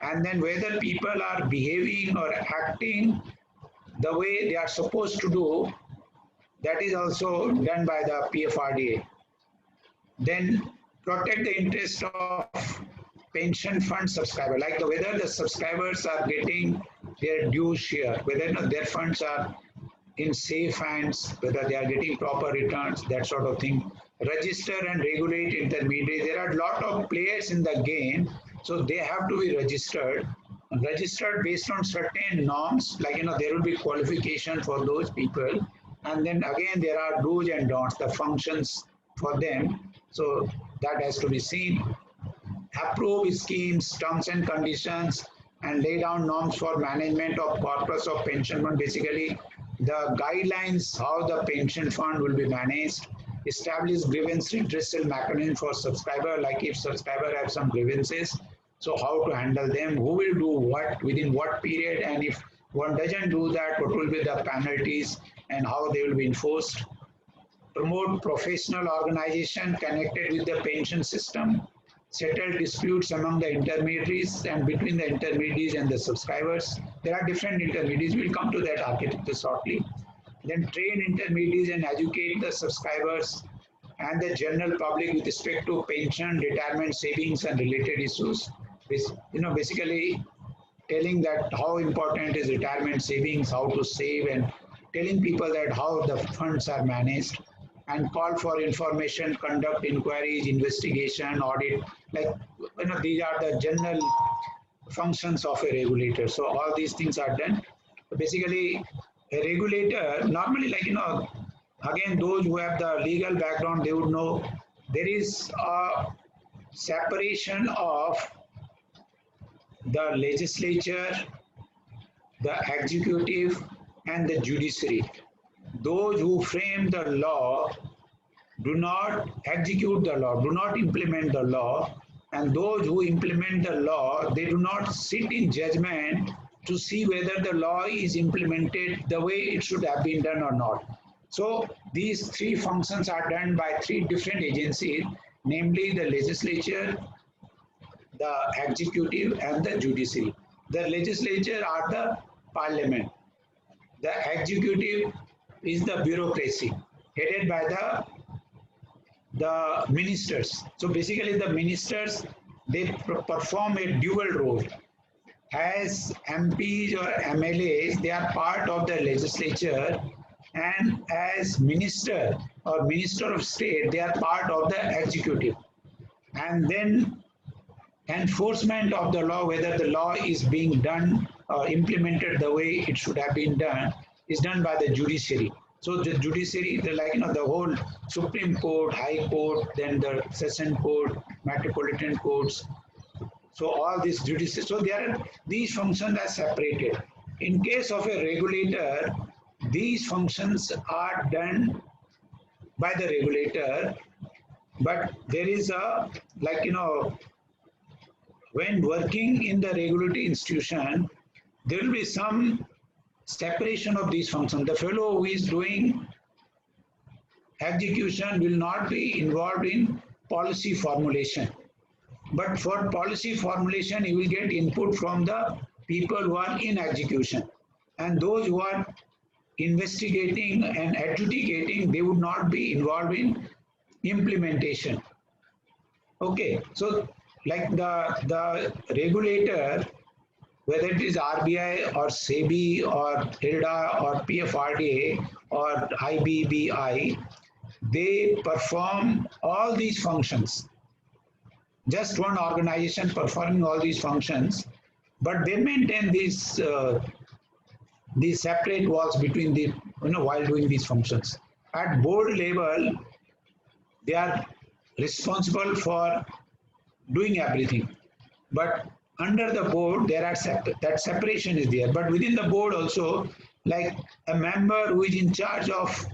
and then whether people are behaving or acting the way they are supposed to do, that is also done by the PFRDA. Then protect the interest of pension fund subscriber, like whether the subscribers are getting their due share, whether their funds are in safe hands, whether they are getting proper returns, that sort of thing. Register and regulate intermediaries. There are a lot of players in the game, so they have to be registered. Registered based on certain norms, like there will be qualification for those people, and then again there are do's and don'ts, the functions for them. So that has to be seen. Approve schemes, terms and conditions, and lay down norms for management of corpus of pension fund. Basically, the guidelines how the pension fund will be managed. Establish grievance redressal mechanism for subscriber, like if subscriber have some grievances, so how to handle them, who will do what, within what period, and if one doesn't do that, what will be the penalties and how they will be enforced. Promote professional organization connected with the pension system. Settle disputes among the intermediaries and between the intermediaries and the subscribers. There are different intermediaries. We'll come to that architecture shortly. Then train intermediaries and educate the subscribers and the general public with respect to pension, retirement savings, and related issues. Basically telling that how important is retirement savings, how to save, and telling people that how the funds are managed, and call for information, conduct inquiries, investigation, audit. Like, these are the general functions of a regulator. So all these things are done. Basically, a regulator, normally, again, those who have the legal background, they would know there is a separation of the legislature, the executive, and the judiciary. Those who frame the law do not execute the law, do not implement the law, and those who implement the law, they do not sit in judgment to see whether the law is implemented the way it should have been done or not. So these three functions are done by three different agencies, namely the legislature, the executive, and the judiciary. The legislature are the parliament. The executive is the bureaucracy headed by the ministers. So basically the ministers, they perform a dual role. As MPs or MLAs, they are part of the legislature, and as minister or minister of state, they are part of the executive. And then enforcement of the law, whether the law is being done or implemented the way it should have been done, is done by the judiciary. So the judiciary, the whole Supreme Court, High Court, then the Session Court, Metropolitan Courts. So all these judiciary, so these functions are separated. In case of a regulator, these functions are done by the regulator, but there is a, when working in the regulatory institution, there will be some separation of these functions. The fellow who is doing execution will not be involved in policy formulation. But for policy formulation, he will get input from the people who are in execution. And those who are investigating and adjudicating, they would not be involved in implementation. Okay, so like the regulator, whether it is RBI or SEBI or IRDA or PFRDA or IBBI, they perform all these functions. Just one organization performing all these functions, but they maintain these separate walls between the, while doing these functions. At board level, they are responsible for doing everything, but under the board, there are that separation is there. But within the board also, like a member who is in charge of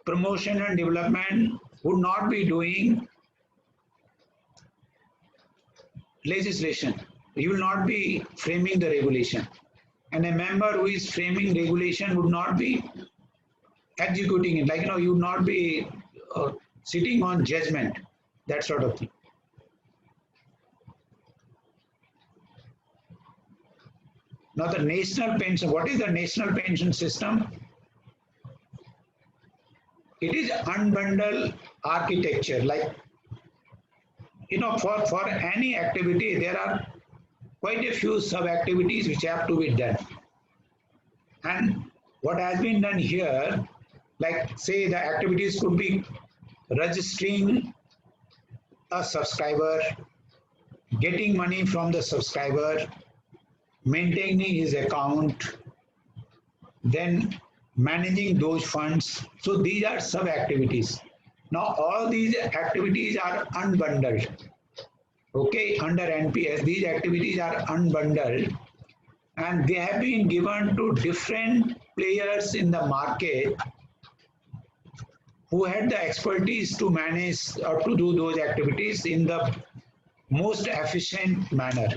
promotion and development would not be doing legislation. He will not be framing the regulation. And a member who is framing regulation would not be executing it. Like, you would not be sitting on judgment, that sort of thing. Now the national pension, what is the national pension system? It is unbundled architecture. Like, for any activity, there are quite a few sub-activities which have to be done. And what has been done here, like say the activities could be registering a subscriber, getting money from the subscriber, maintaining his account, then managing those funds. So these are sub-activities. Now all these activities are unbundled. Okay, under NPS, these activities are unbundled and they have been given to different players in the market who had the expertise to manage or to do those activities in the most efficient manner.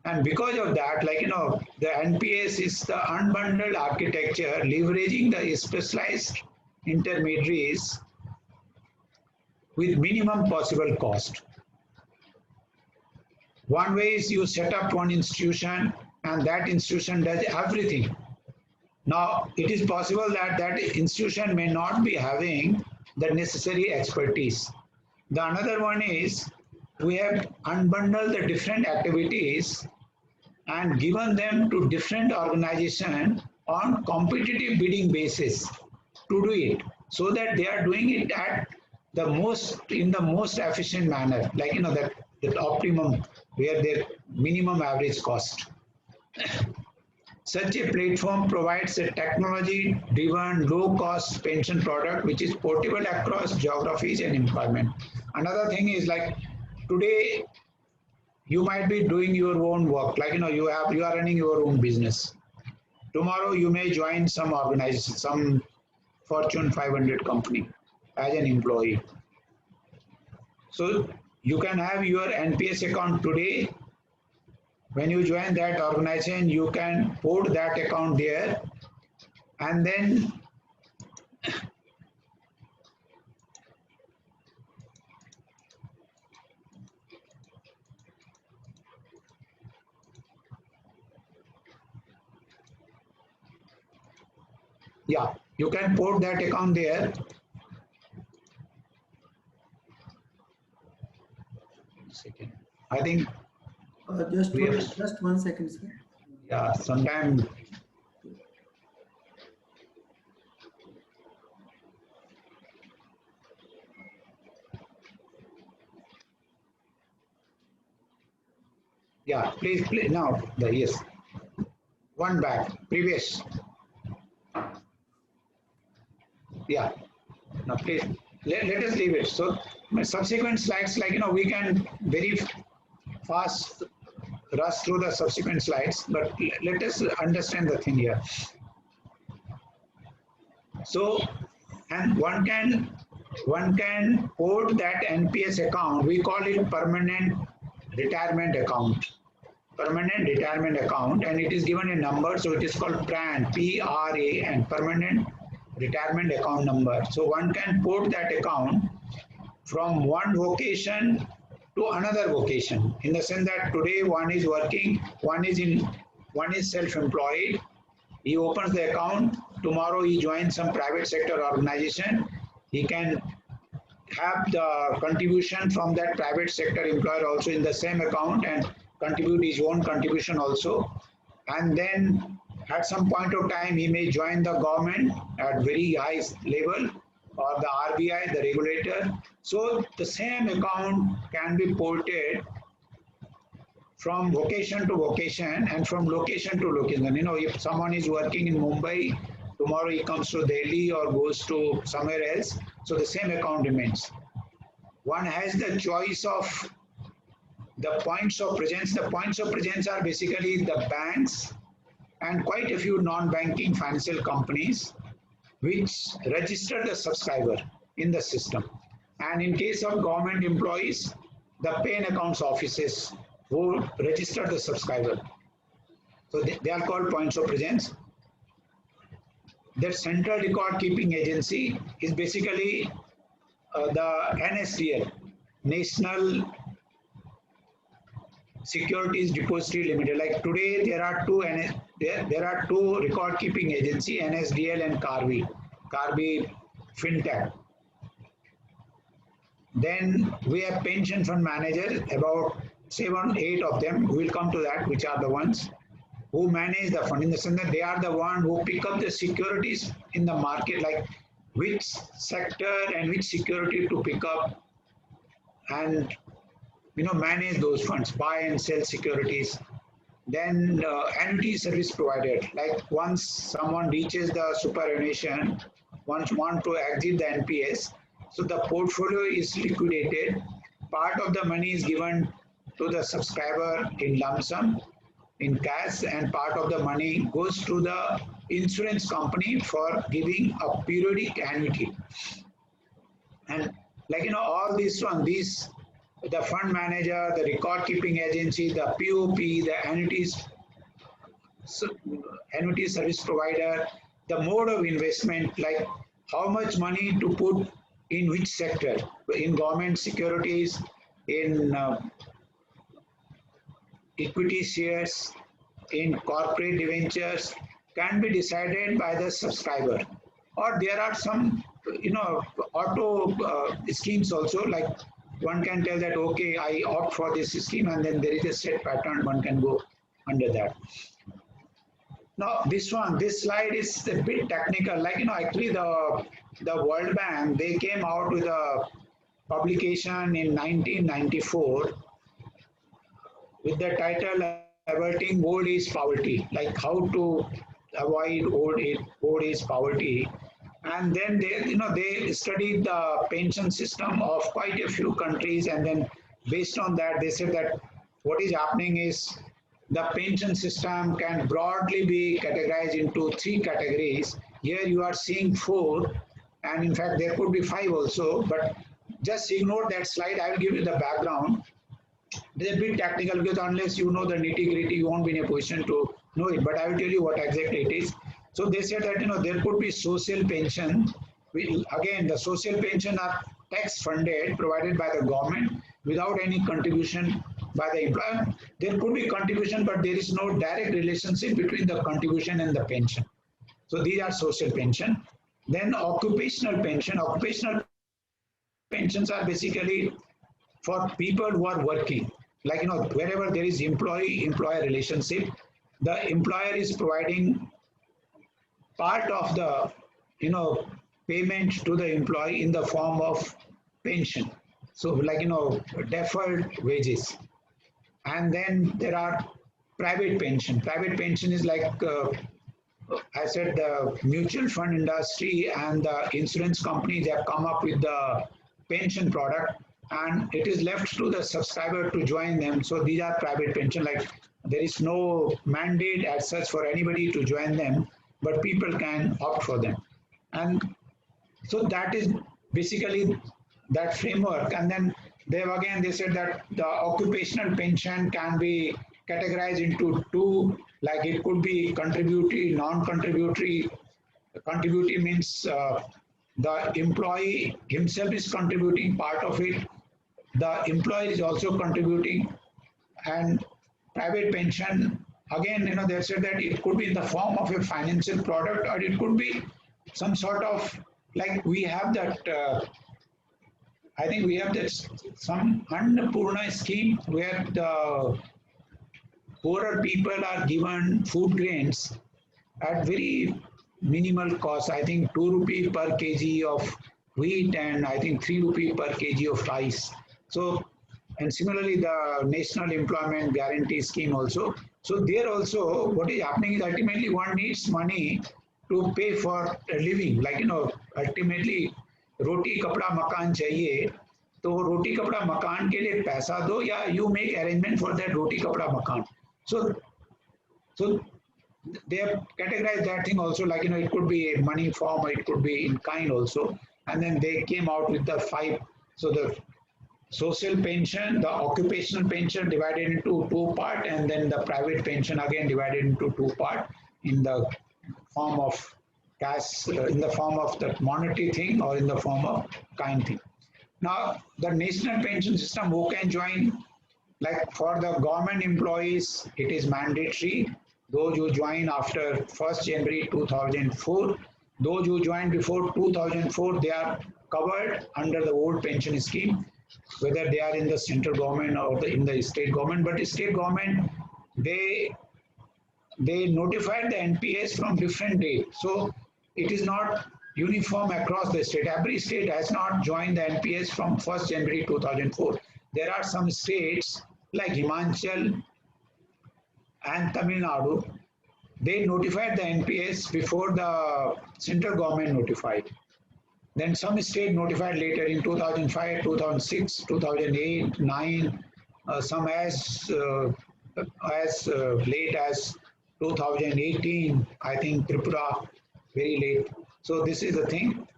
And because of that, the NPS is the unbundled architecture leveraging the specialized intermediaries with minimum possible cost. One way is you set up one institution and that institution does everything. Now, it is possible that that institution may not be having the necessary expertise. The another one is we have unbundled the different activities and given them to different organizations on competitive bidding basis to do it, so that they are doing it in the most efficient manner, that optimum where their minimum average cost. Such a platform provides a technology-driven, low-cost pension product which is portable across geographies and employment. Another thing is today you might be doing your own work, you are running your own business. Tomorrow you may join some organization, some Fortune 500 company as an employee. So you can have your NPS account today. When you join that organization, you can put that account there and then you can put that account there. Second. I think just 1 second, sir. Yeah, sometime. Yeah, please now. Yes, one back, previous. Yeah, now please let us leave it. So subsequent slides, we can very fast rush through the subsequent slides, but let us understand the thing here. So, and one can put that NPS account, we call it permanent retirement account. Permanent retirement account, and it is given a number, so it is called PRAN, P-R-A-N, permanent retirement account number. So one can put that account from one vocation to another vocation, in the sense that today one is working, one is self-employed, he opens the account, tomorrow he joins some private sector organization, he can have the contribution from that private sector employer also in the same account and contribute his own contribution also, and then at some point of time he may join the government at very high level or the RBI, the regulator. So the same account can be ported from vocation to vocation and from location to location. If someone is working in Mumbai, tomorrow he comes to Delhi or goes to somewhere else, so the same account remains. One has the choice of the points of presence. The points of presence are basically the banks and quite a few non-banking financial companies which register the subscriber in the system. And in case of government employees, the pay and accounts offices who register the subscriber. So they are called points of presence. That central record keeping agency is basically the NSDL, National Securities Depository Limited. Like today, there are two record keeping agency, NSDL and Karbi FinTech. Then we have pension fund managers, about 7, 8 of them. We will come to that, which are the ones who manage the fund, in the sense that they are the one who pick up the securities in the market, like which sector and which security to pick up, and manage those funds, buy and sell securities. Then annuity service provider, like once someone reaches the superannuation, once want to exit the NPS, so the portfolio is liquidated. Part of the money is given to the subscriber in lump sum, in cash, and part of the money goes to the insurance company for giving a periodic annuity. And all these the fund manager, the record keeping agency, the POP, the annuity service provider, the mode of investment, like how much money to put in which sector, in government securities, in equity shares, in corporate debentures, can be decided by the subscriber. Or there are some auto schemes also, like one can tell that, okay, I opt for this scheme, and then there is a set pattern, one can go under that. Now this slide is a bit technical, actually the World Bank, they came out with a publication in 1994 with the title Averting Old Age Poverty, like how to avoid old age poverty. And then they studied the pension system of quite a few countries, and then based on that they said that what is happening is the pension system can broadly be categorized into 3 categories. Here you are seeing 4, and in fact there could be 5 also, but just ignore that slide. I will give you the background. It's a bit technical because unless you know the nitty-gritty, you won't be in a position to know it, but I will tell you what exactly it is. So they said that there could be social pension. Again, the social pension are tax funded, provided by the government without any contribution by the employer. There could be contribution, but there is no direct relationship between the contribution and the pension. So these are social pension. Then occupational pension. Occupational pensions are basically for people who are working. Wherever there is employee-employer relationship, the employer is providing part of the payment to the employee in the form of pension. So deferred wages. And then there are private pension. Private pension is like I said, the mutual fund industry and the insurance companies have come up with the pension product, and it is left to the subscriber to join them. So these are private pension, like there is no mandate as such for anybody to join them, but people can opt for them. And so that is basically that framework. And then they said that the occupational pension can be categorized into 2, like it could be contributory, non-contributory. Contributory means the employee himself is contributing part of it, the employer is also contributing. And private pension, again, they said that it could be in the form of a financial product, or it could be some sort of, like we have that, I think we have this some Annapurna scheme where the poorer people are given food grains at very minimal cost. I think 2 rupee per kg of wheat, and I think 3 rupee per kg of rice. So, and similarly the National Employment Guarantee Scheme also. So there also what is happening is ultimately one needs money to pay for a living. Like, ultimately roti kapda makan chahiye, तो रोटी कपड़ा मकान के लिए पैसा दो, या you make arrangement for that roti kapda makan. So they have categorized that thing also, like, it could be a money form or it could be in kind also. And then they came out with the 5. So the social pension, the occupational pension divided into 2 part, and then the private pension again divided into 2 part in the form of cash, in the form of the monetary thing or in the form of kind thing. Now, the national pension system, who can join? Like for the government employees, it is mandatory. Those who join after 1st January 2004, those who joined before 2004, they are covered under the old pension scheme, whether they are in the central government or in the state government. But the state government, they notified the NPS from different date. So it is not uniform across the state. Every state has not joined the NPS from 1st January 2004. There are some states like Himachal and Tamil Nadu, they notified the NPS before the central government notified. Then some state notified later in 2005, 2006, 2008, 9, some as late as 2018, I think Tripura, very late. So this is the thing.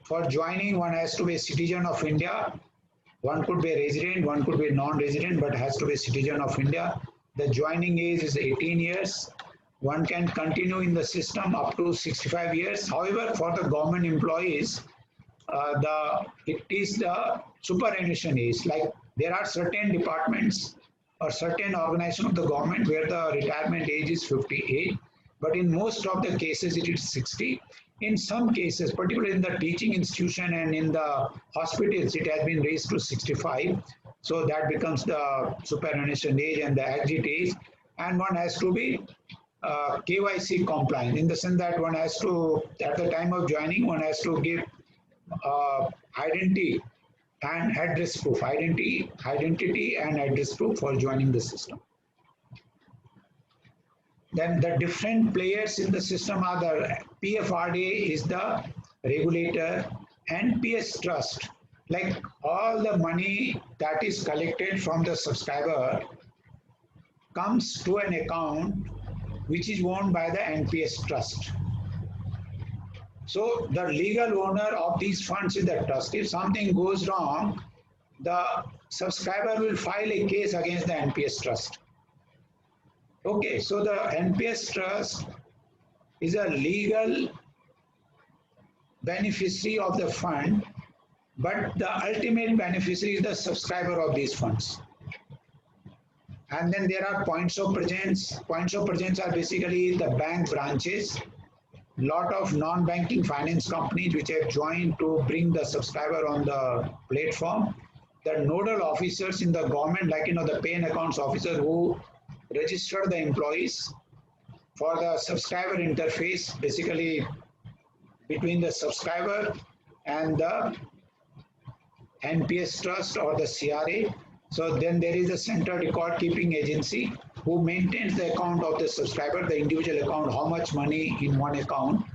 For joining, one has to be a citizen of India. One could be a resident, one could be a non-resident, but has to be a citizen of India. The joining age is 18 years. One can continue in the system up to 65 years. However, for the government employees, it is the superannuation age. Like there are certain departments or certain organizations of the government where the retirement age is 58, but in most of the cases it is 60. In some cases, particularly in the teaching institution and in the hospitals, it has been raised to 65. So that becomes the superannuation age and the exit age. And one has to be KYC compliant, in the sense that one has to, at the time of joining, one has to give identity and address proof, identity and address proof for joining the system. Then the different players in the system are the PFRDA is the regulator, and PS Trust. Like all the money that is collected from the subscriber comes to an account which is owned by the NPS Trust. So the legal owner of these funds is the trust. If something goes wrong, the subscriber will file a case against the NPS Trust. Okay, so the NPS Trust is a legal beneficiary of the fund, but the ultimate beneficiary is the subscriber of these funds. And then there are points of presence. Points of presence are basically the bank branches, lot of non-banking finance companies which have joined to bring the subscriber on the platform. The nodal officers in the government, like the pay and accounts officer who register the employees for the subscriber interface, basically between the subscriber and the NPS Trust or the CRA. So then there is a central record keeping agency who maintains the account of the subscriber, the individual account, how much money in one account,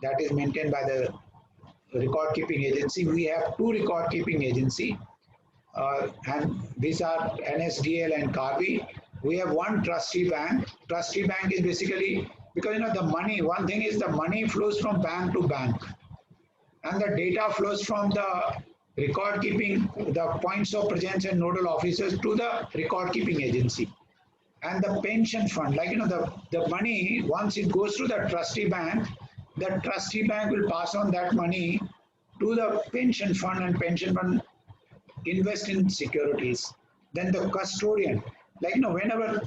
that is maintained by the record keeping agency. We have 2 record keeping agency, and these are NSDL and Karvi. We have one trustee bank. Trustee bank is basically, because the money, one thing is the money flows from bank to bank, and the data flows from the record keeping, the points of presence and nodal officers to the record keeping agency. And the pension fund, like the money, once it goes to the trustee bank will pass on that money to the pension fund, and pension fund invest in securities. Then the custodian, like whenever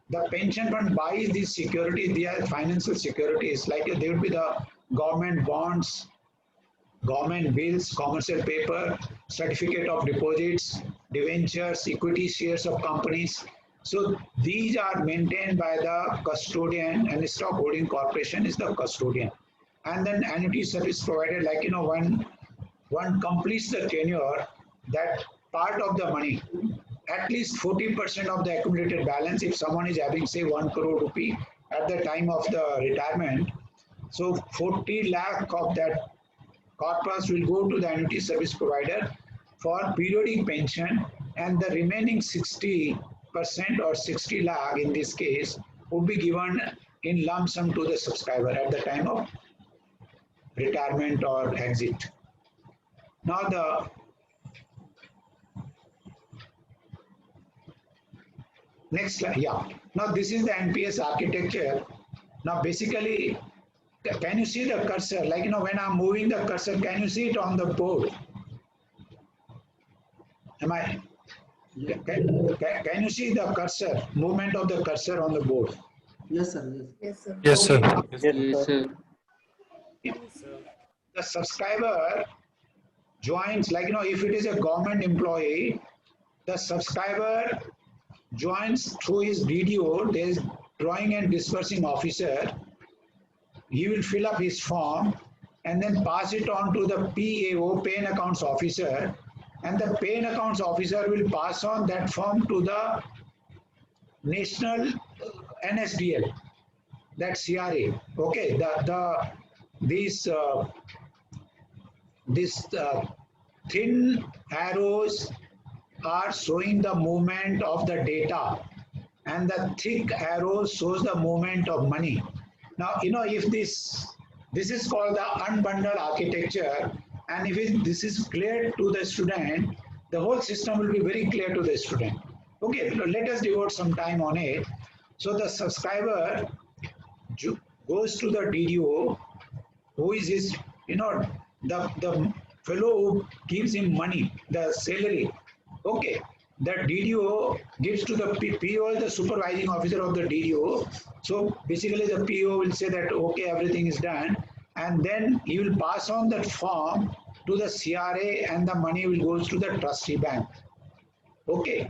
the pension fund buys these securities, they are financial securities, like there will be the government bonds, government bills, commercial paper, certificate of deposits, debentures, equity shares of companies. So these are maintained by the custodian, and the stock holding corporation is the custodian. And then annuity service provider, like when one completes the tenure, that part of the money, at least 40% of the accumulated balance, if someone is having say 1 crore rupee at the time of the retirement, so 40 lakh of that corpus will go to the annuity service provider for periodic pension, and the remaining 60% or 60 lakh in this case would be given in lump sum to the subscriber at the time of retirement or exit. Now the next slide, yeah. Now this is the NPS architecture. Now basically, can you see the cursor? Like, when I'm moving the cursor, can you see it on the board? Am I? Can you see the cursor, movement of the cursor on the board? Yes, sir. Yes. Yes, sir. Yes, sir. Yes, sir. The subscriber joins, like, if it is a government employee, the subscriber joins through his DDO, there is drawing and disbursing officer. He will fill up his form and then pass it on to the PAO, pay and accounts officer, and the pay and accounts officer will pass on that form to the national NSDL, that CRA. Okay, these thin arrows are showing the movement of the data, and the thick arrow shows the movement of money. Now, if this is called the unbundled architecture, and if this is clear to the student, the whole system will be very clear to the student. Okay, let us devote some time on it. So the subscriber goes to the DDO, who is his, the fellow who gives him money, the salary. Okay, the DDO gives to the PO, the supervising officer of the DDO. So basically the PO will say that, okay, everything is done. And then he will pass on that form to the CRA, and the money will go to the trustee bank. Okay.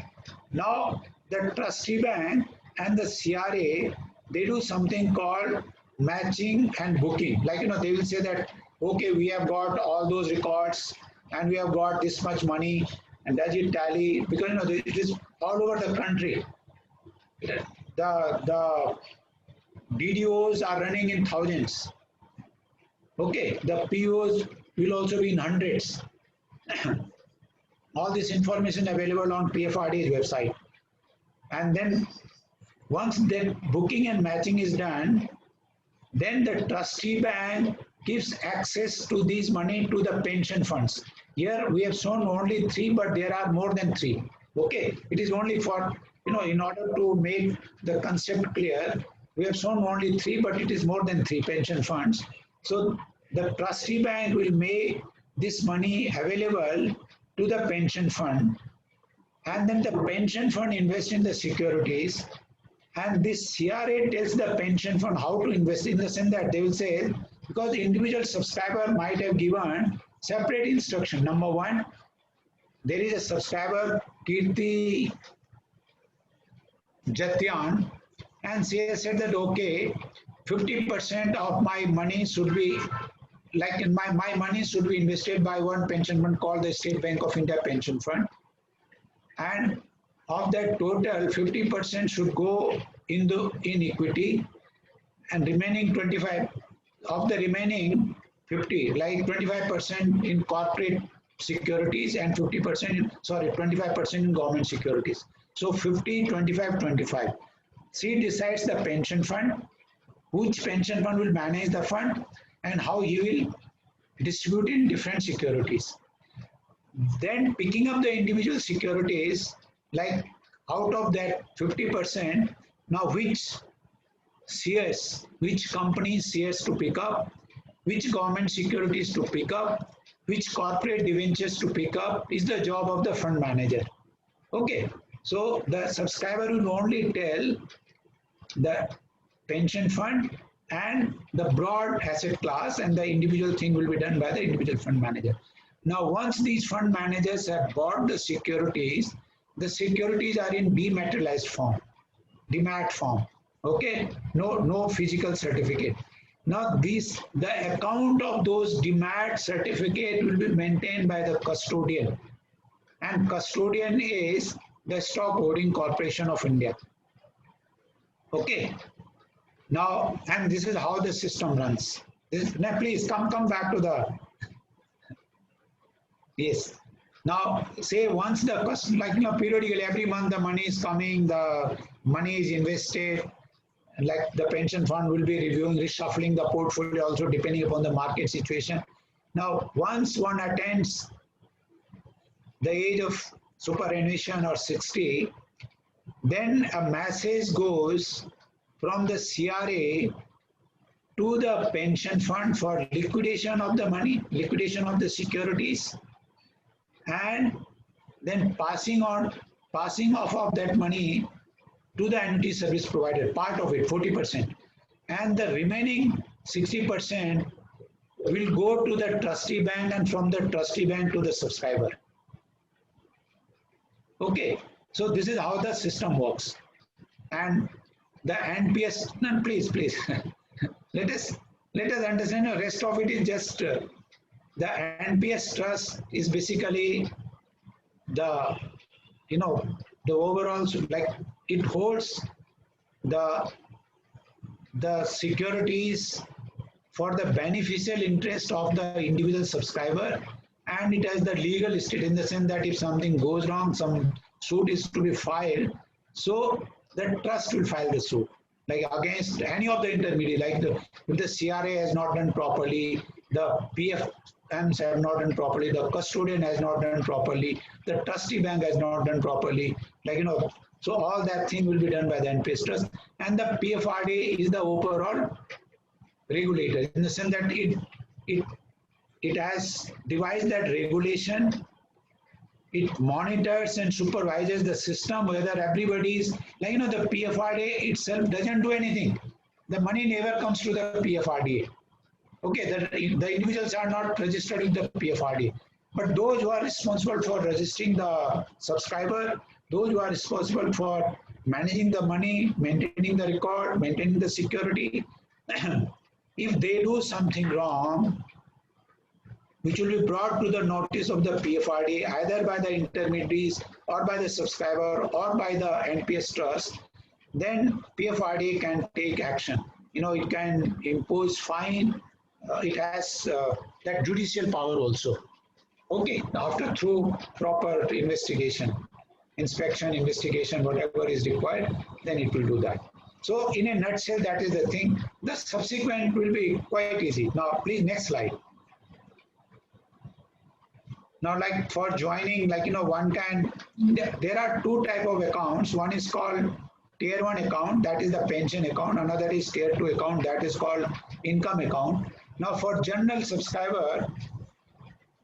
Now the trustee bank and the CRA, they do something called matching and booking. Like, they will say that, okay, we have got all those records and we have got this much money, and does it tally? Because, it is all over the country. The DDOs are running in thousands. Okay, the POs will also be in hundreds. All this information available on PFRD's website. And then once the booking and matching is done, then the trustee bank gives access to these money to the pension funds. Here we have shown only 3, but there are more than 3. Okay, it is only for, in order to make the concept clear, we have shown only 3, but it is more than 3 pension funds. So the trustee bank will make this money available to the pension fund, and then the pension fund invests in the securities, and this CRA tells the pension fund how to invest, in the sense that they will say, because the individual subscriber might have given separate instruction. Number 1, there is a subscriber, Kirti Jatyan, and she has said that, okay, 50% of my money should be, like, my money should be invested by one pension fund called the State Bank of India Pension Fund. And of that total, 50% should go in equity, and remaining 25, of the remaining 50, like 25% in corporate securities and 25% in government securities. So 50, 25, 25. She decides the pension fund, which pension fund will manage the fund, and how he will distribute in different securities. Then picking up the individual securities, like out of that 50%, now which shares, which companies shares to pick up, which government securities to pick up, which corporate debentures to pick up, is the job of the fund manager. Okay, so the subscriber will only tell the pension fund and the broad asset class, and the individual thing will be done by the individual fund manager. Now, once these fund managers have bought the securities are in dematerialized form, demat form. Okay, no physical certificate. Now, the account of those demat certificate will be maintained by the custodian, and custodian is the Stock Holding Corporation of India. Okay. Now, and this is how the system runs. Now, please come back to the, yes. Now, say once the customer, like, periodically every month the money is coming, the money is invested, like the pension fund will be reviewing, reshuffling the portfolio also depending upon the market situation. Now, once one attains the age of superannuation or 60, then a message goes from the CRA to the pension fund for liquidation of the money, liquidation of the securities, and then passing off of that money to the annuity service provider, part of it, 40%. And the remaining 60% will go to the trustee bank and from the trustee bank to the subscriber. Okay, so this is how the system works. And the NPS, no, please, let us understand the rest of it is just the NPS trust is basically the, the overall, like it holds the securities for the beneficial interest of the individual subscriber, and it has the legal estate in the sense that if something goes wrong, some suit is to be filed, so the trust will file the suit, like against any of the intermediary, like if the CRA has not done properly, the PFMs have not done properly, the custodian has not done properly, the trustee bank has not done properly, like, so all that thing will be done by the NPS trust, and the PFRDA is the overall regulator in the sense that it has devised that regulation. It monitors and supervises the system, whether everybody is, like, the PFRDA itself doesn't do anything. The money never comes to the PFRDA. Okay, the individuals are not registered with the PFRDA. But those who are responsible for registering the subscriber, those who are responsible for managing the money, maintaining the record, maintaining the security, if they do something wrong, which will be brought to the notice of the PFRDA either by the intermediaries or by the subscriber or by the NPS trust, then PFRDA can take action. It can impose fine. It has that judicial power also. Okay, through proper investigation, inspection, investigation, whatever is required, then it will do that. So in a nutshell, that is the thing. The subsequent will be quite easy. Now, please, next slide. Now, like for joining, one can, there are two type of accounts. One is called Tier 1 account, that is the pension account. Another is Tier 2 account, that is called income account. Now, for general subscriber,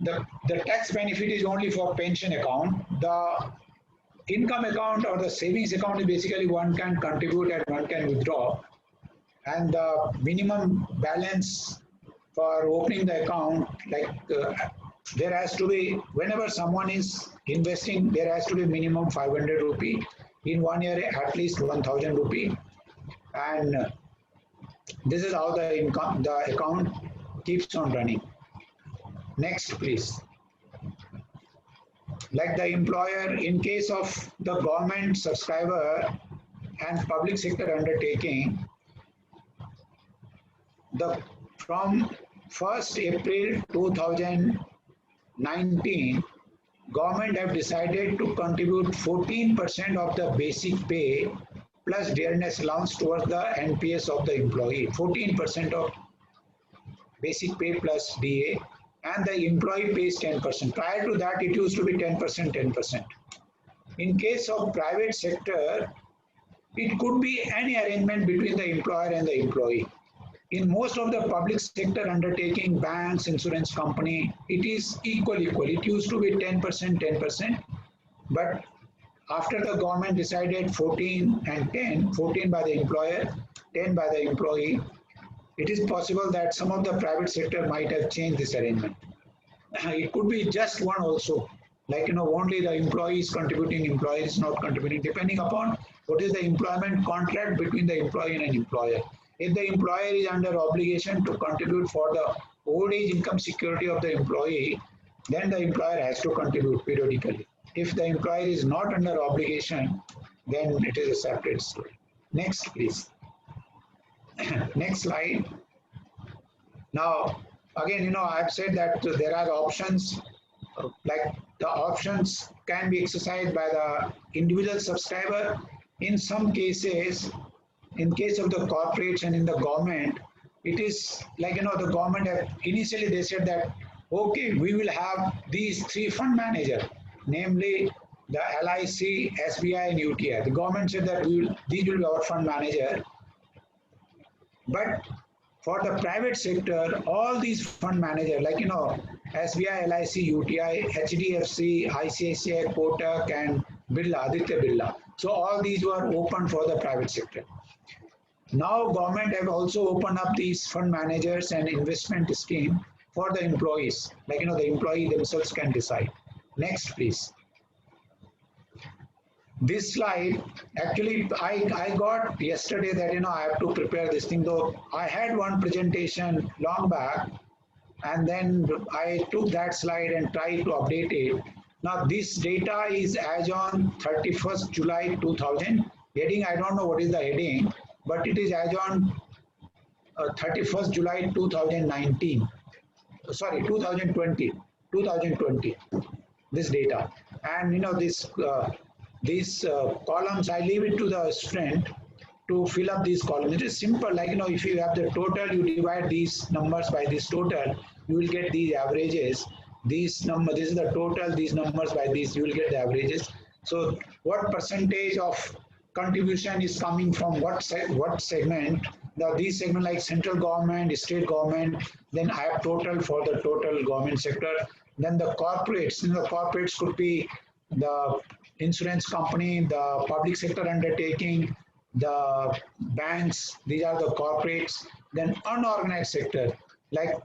the tax benefit is only for pension account. The income account or the savings account is basically one can contribute and one can withdraw. And the minimum balance for opening the account, there has to be, whenever someone is investing, there has to be minimum 500 rupee. In 1 year, at least 1000 rupee. And this is how the account keeps on running. Next, please. Like the employer, in case of the government subscriber and public sector undertaking, from 1st April 2019, government have decided to contribute 14% of the basic pay plus dearness allowance towards the NPS of the employee. 14% of basic pay plus DA, and the employee pays 10%. Prior to that, it used to be 10%, 10%. In case of private sector, it could be any arrangement between the employer and the employee. In most of the public sector undertaking, banks, insurance company, it is equal. It used to be 10%, 10%. But after the government decided 14 and 10, 14 by the employer, 10 by the employee, it is possible that some of the private sector might have changed this arrangement. It could be just one also. Only the employee is contributing, employer is not contributing, depending upon what is the employment contract between the employee and an employer. If the employer is under obligation to contribute for the old age income security of the employee, then the employer has to contribute periodically. If the employer is not under obligation, then it is a separate story. Next, please. Next slide. Now, again, I've said that there are options, like the options can be exercised by the individual subscriber. In some cases, in case of the corporates and in the government, it is like, the government have, initially they said that, okay, we will have these three fund managers, namely the LIC, SBI and UTI. The government said that these will be our fund manager. But for the private sector, all these fund managers, like, SBI, LIC, UTI, HDFC, ICICI, Kotak, and Birla, Aditya Birla. So all these were open for the private sector. Now government have also opened up these fund managers and investment scheme for the employees. Like, the employee themselves can decide. Next, please. This slide, actually, I got yesterday that, I have to prepare this thing, though I had one presentation long back, and then I took that slide and tried to update it. Now, this data is as on 31st July 2000. Heading, I don't know what is the heading, but it is as on 31st July 2019. Sorry, 2020. This data. And, these columns, I leave it to the student to fill up these columns. It is simple, like, if you have the total, you divide these numbers by this total, you will get these averages. This is the total, these numbers by these, you will get the averages. So what percentage of contribution is coming from what segment? These segment like central government, state government, then I have total for the total government sector. Then the corporates, the corporates could be the insurance company, the public sector undertaking, the banks, these are the corporates. Then unorganized sector, like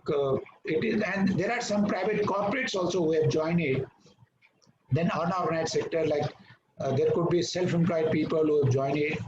it is, and there are some private corporates also who have joined it. Then unorganized sector, like there could be self-employed people who have joined it.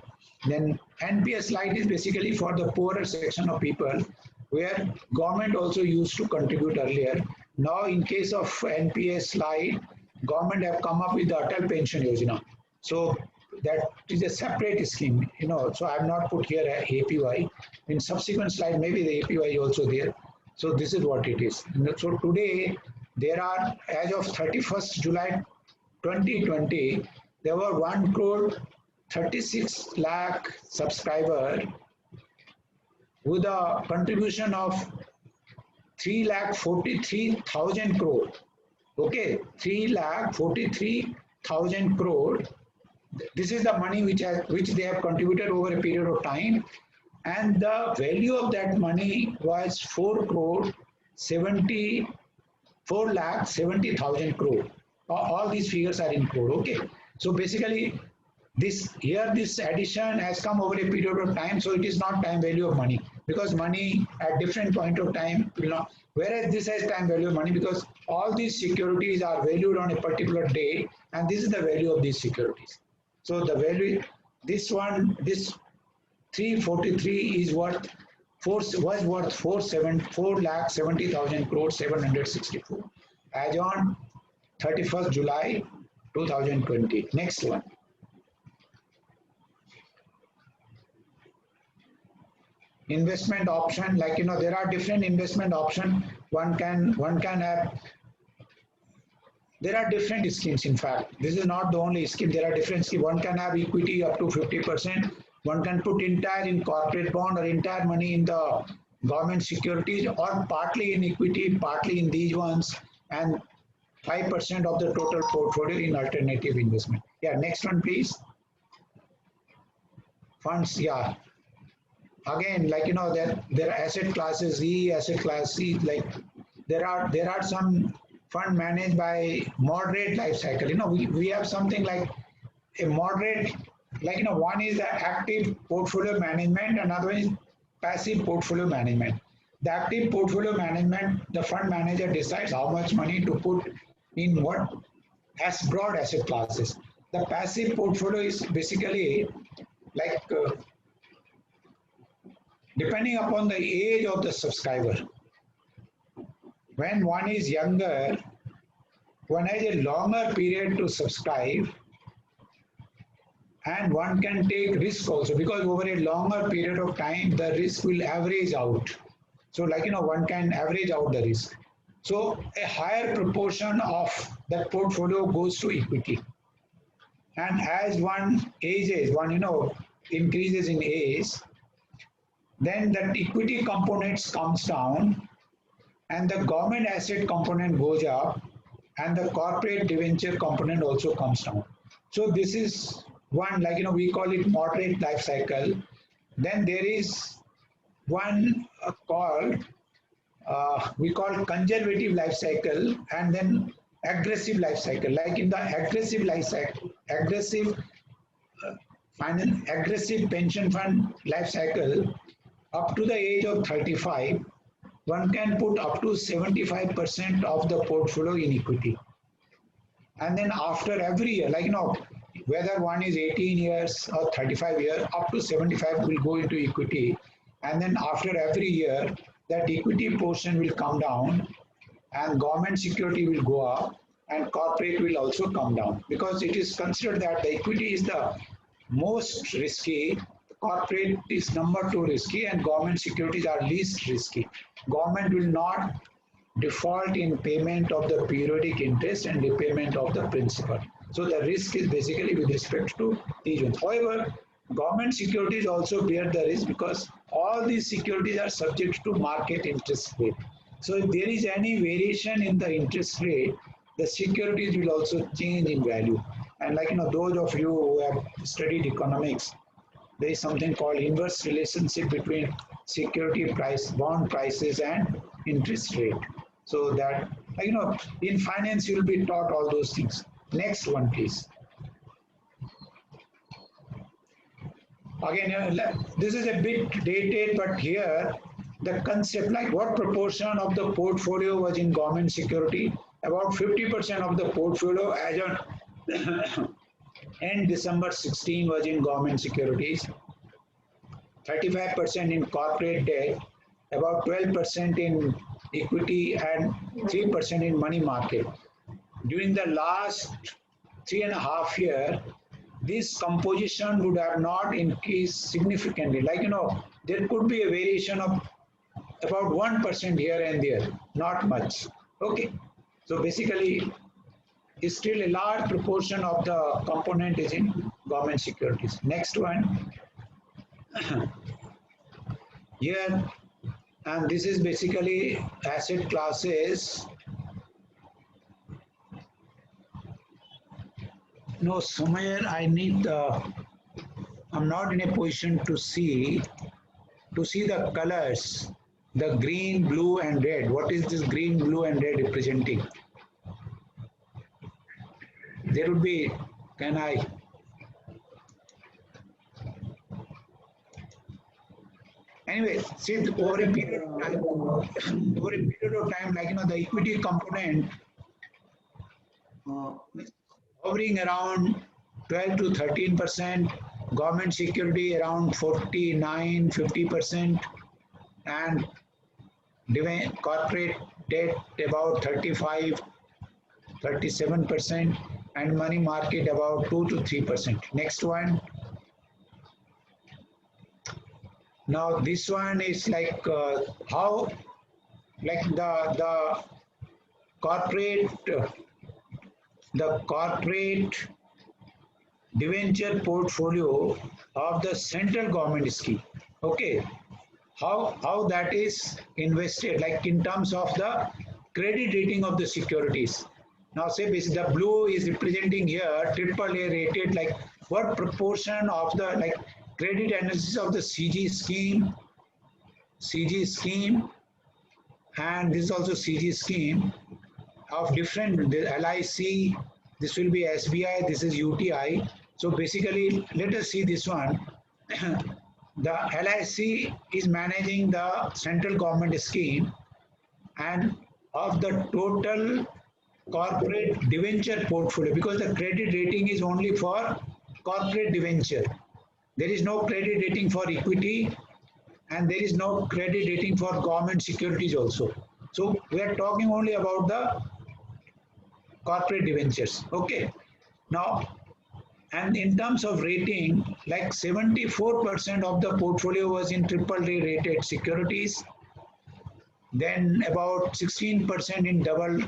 Then NPS slide is basically for the poorer section of people, where government also used to contribute earlier. Now, in case of NPS slide, government have come up with the Atal Pension Yojana. So that is a separate scheme, so I have not put here a APY. In subsequent slide, maybe the APY is also there. So this is what it is. So today, there are, as of 31st July 2020, there were 1 crore 36 lakh subscribers with a contribution of 3,43,000 crore. Okay, 3,43,000 crore. This is the money which they have contributed over a period of time, and the value of that money was 4,70,000 crore. All these figures are in crore. Okay, so basically, this addition has come over a period of time, so it is not time value of money, because money at different point of time will not. Whereas this has time value of money, because all these securities are valued on a particular day, and this is the value of these securities. So the value, this 343 is worth 4,70,000 crore 764 as on 31st July 2020. Next one. Investment option, like, there are different investment option. One can have, there are different schemes. In fact, this is not the only scheme. There are different schemes. One can have equity up to 50%. One can put entire in corporate bond or entire money in the government securities, or partly in equity, partly in these ones, and 5% of the total portfolio in alternative investment. Yeah, next one, please. Funds, yeah. Again, like, there are asset classes E, asset class C. Like, there are some fund managed by moderate life cycle. We have something like a moderate, like, one is the active portfolio management, another one is passive portfolio management. The active portfolio management, the fund manager decides how much money to put in what as broad asset classes. The passive portfolio is basically like depending upon the age of the subscriber. When one is younger, one has a longer period to subscribe, and one can take risk also, because over a longer period of time, the risk will average out. So, like, one can average out the risk. So a higher proportion of that portfolio goes to equity. And as one ages, increases in age, then that equity components comes down and the government asset component goes up and the corporate debenture component also comes down. So this is one, like, we call it moderate life cycle. Then there is one we call conservative life cycle, and then aggressive life cycle. Like in the aggressive life cycle, aggressive pension fund life cycle, up to the age of 35, one can put up to 75% of the portfolio in equity. And then after every year, like, whether one is 18 years or 35 years, up to 75 will go into equity. And then after every year, that equity portion will come down and government security will go up and corporate will also come down, because it is considered that the equity is the most risky, corporate is number 2 risky, and government securities are least risky. Government will not default in payment of the periodic interest and repayment of the principal. So the risk is basically with respect to these ones. However, government securities also bear the risk because all these securities are subject to market interest rate. So if there is any variation in the interest rate, the securities will also change in value. And like, those of you who have studied economics, there is something called inverse relationship between security price, bond prices and interest rate. So that, in finance, you will be taught all those things. Next one, please. Again, this is a bit dated, but here the concept, like what proportion of the portfolio was in government security? About 50% of the portfolio as on end December 16 was in government securities, 35% in corporate debt, about 12% in equity, and 3% in money market. During the last 3.5 years, this composition would have not increased significantly. Like, there could be a variation of about 1% here and there, not much. Okay. So basically, it's still a large proportion of the component is in government securities. Next one. Here, and this is basically asset classes. No, somewhere I need I'm not in a position to see the colors, the green, blue and red. What is this green, blue and red representing? There would be, can I? Anyway, see, over a period of time, like, the equity component hovering around 12 to 13%, government security around 49-50%, and corporate debt about 35-37%, and money market about 2 to 3%. Next one. Now this one is like how, like the corporate debenture portfolio of the central government scheme. Okay, how that is invested, like in terms of the credit rating of the securities. Now say the blue is representing here AAA rated, like what proportion of the like credit analysis of the CG scheme, and this is also CG scheme of different, the LIC, this will be SBI, this is UTI. So basically, let us see this one. The LIC is managing the central government scheme, and of the total corporate debenture portfolio, because the credit rating is only for corporate debenture. There is no credit rating for equity, and there is no credit rating for government securities also. So we are talking only about the corporate debentures. Okay. Now, and in terms of rating, like 74% of the portfolio was in AAA rated securities, then about 16% in double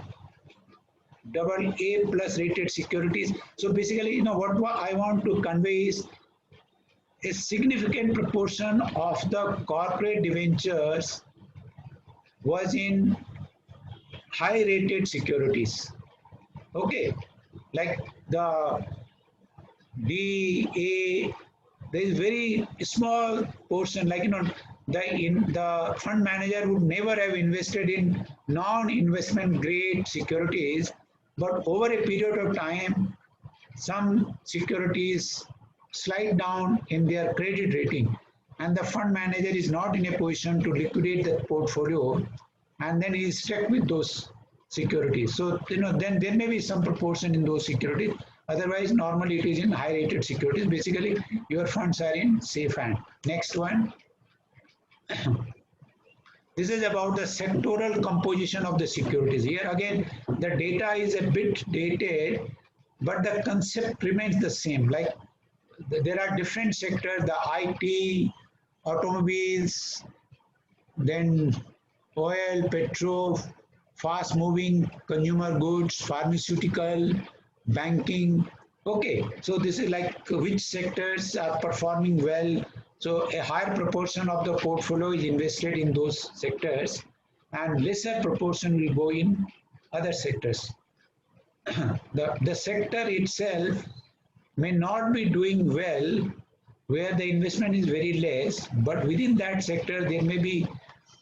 A plus rated securities. So basically, what I want to convey is a significant proportion of the corporate debentures was in high rated securities. Okay, like the DA, there is very small portion, like the fund manager would never have invested in non-investment grade securities, but over a period of time, some securities slide down in their credit rating, and the fund manager is not in a position to liquidate the portfolio, and then he is stuck with those securities. So then there may be some proportion in those securities. Otherwise, normally it is in high rated securities. Basically, your funds are in safe hand. Next one. This is about the sectoral composition of the securities. Here again, the data is a bit dated, but the concept remains the same. Like there are different sectors, the IT, automobiles, then oil, petrol, fast moving consumer goods, pharmaceutical, banking. Okay, so this is like which sectors are performing well. So a higher proportion of the portfolio is invested in those sectors and lesser proportion will go in other sectors. The sector itself may not be doing well where the investment is very less, but within that sector there may be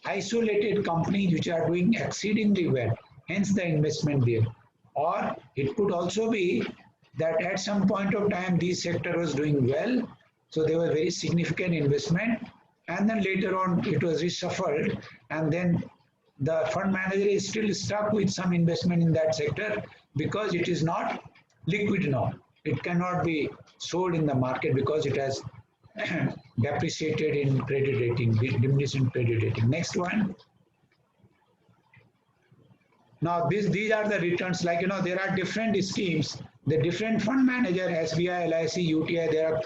isolated companies which are doing exceedingly well, hence the investment there. Or it could also be that at some point of time this sector was doing well, so there was very significant investment, and then later on it was reshuffled, and then the fund manager is still stuck with some investment in that sector because it is not liquid now. It cannot be sold in the market because it has depreciated in credit rating, diminished in credit rating. Next one. Now these are the returns. Like there are different schemes. The different fund manager, SBI, LIC, UTI. There are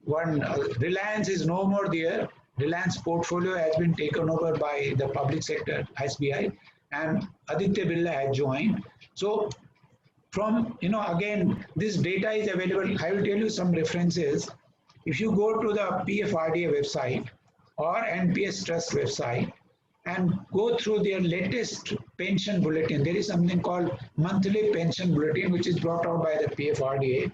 one. Reliance is no more there. Reliance portfolio has been taken over by the public sector, SBI, and Aditya Birla has joined. So from again, this data is available. I will tell you some references. If you go to the PFRDA website or NPS Trust website and go through their latest pension bulletin, there is something called monthly pension bulletin which is brought out by the PFRDA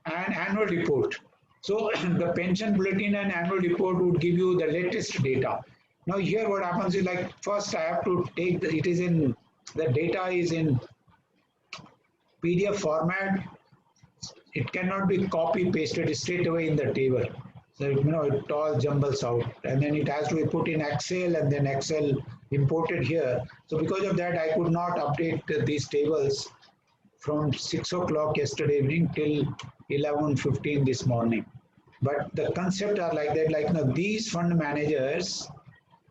and annual report. So the pension bulletin and annual report would give you the latest data. Now here what happens is, like, first I have to take the data is in PDF format. It cannot be copy pasted straight away in the table. So it all jumbles out, and then it has to be put in Excel, and then Excel imported here. So because of that, I could not update these tables from 6 o'clock yesterday evening till 11:15 this morning. But the concept are like that. Like these fund managers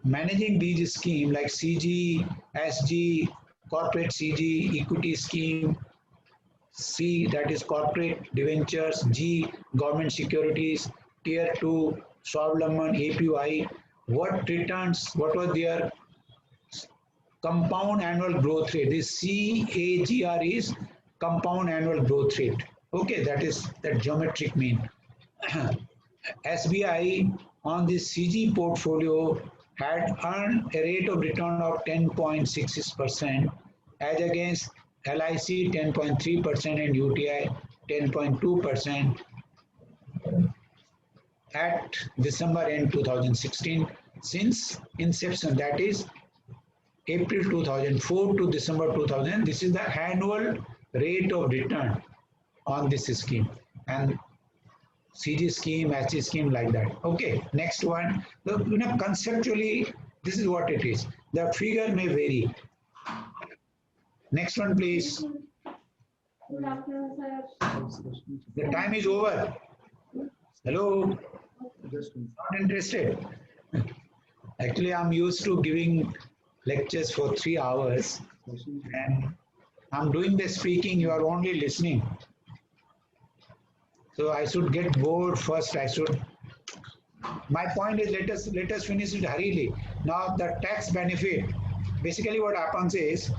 managing these schemes like CG, SG, corporate CG, equity scheme, C, that is corporate debentures, G, government securities, tier 2, Swavlamban, APY, what returns, what was their compound annual growth rate. This CAGR is compound annual growth rate. Okay, that is that geometric mean. SBI on this CG portfolio had earned a rate of return of 10.66% as against LIC 10.3% and UTI 10.2% at December end 2016. Since inception, that is April 2004 to December 2000, this is the annual rate of return on this scheme, and CG scheme, SG scheme, like that. Okay, next one. So, conceptually, this is what it is. The figure may vary. Next one, please. The time is over. Hello? Not interested? Actually, I'm used to giving lectures for 3 hours, and I'm doing the speaking, you are only listening. So I should get bored first. My point is, let us finish it hurriedly. Now the tax benefit. Basically what happens is,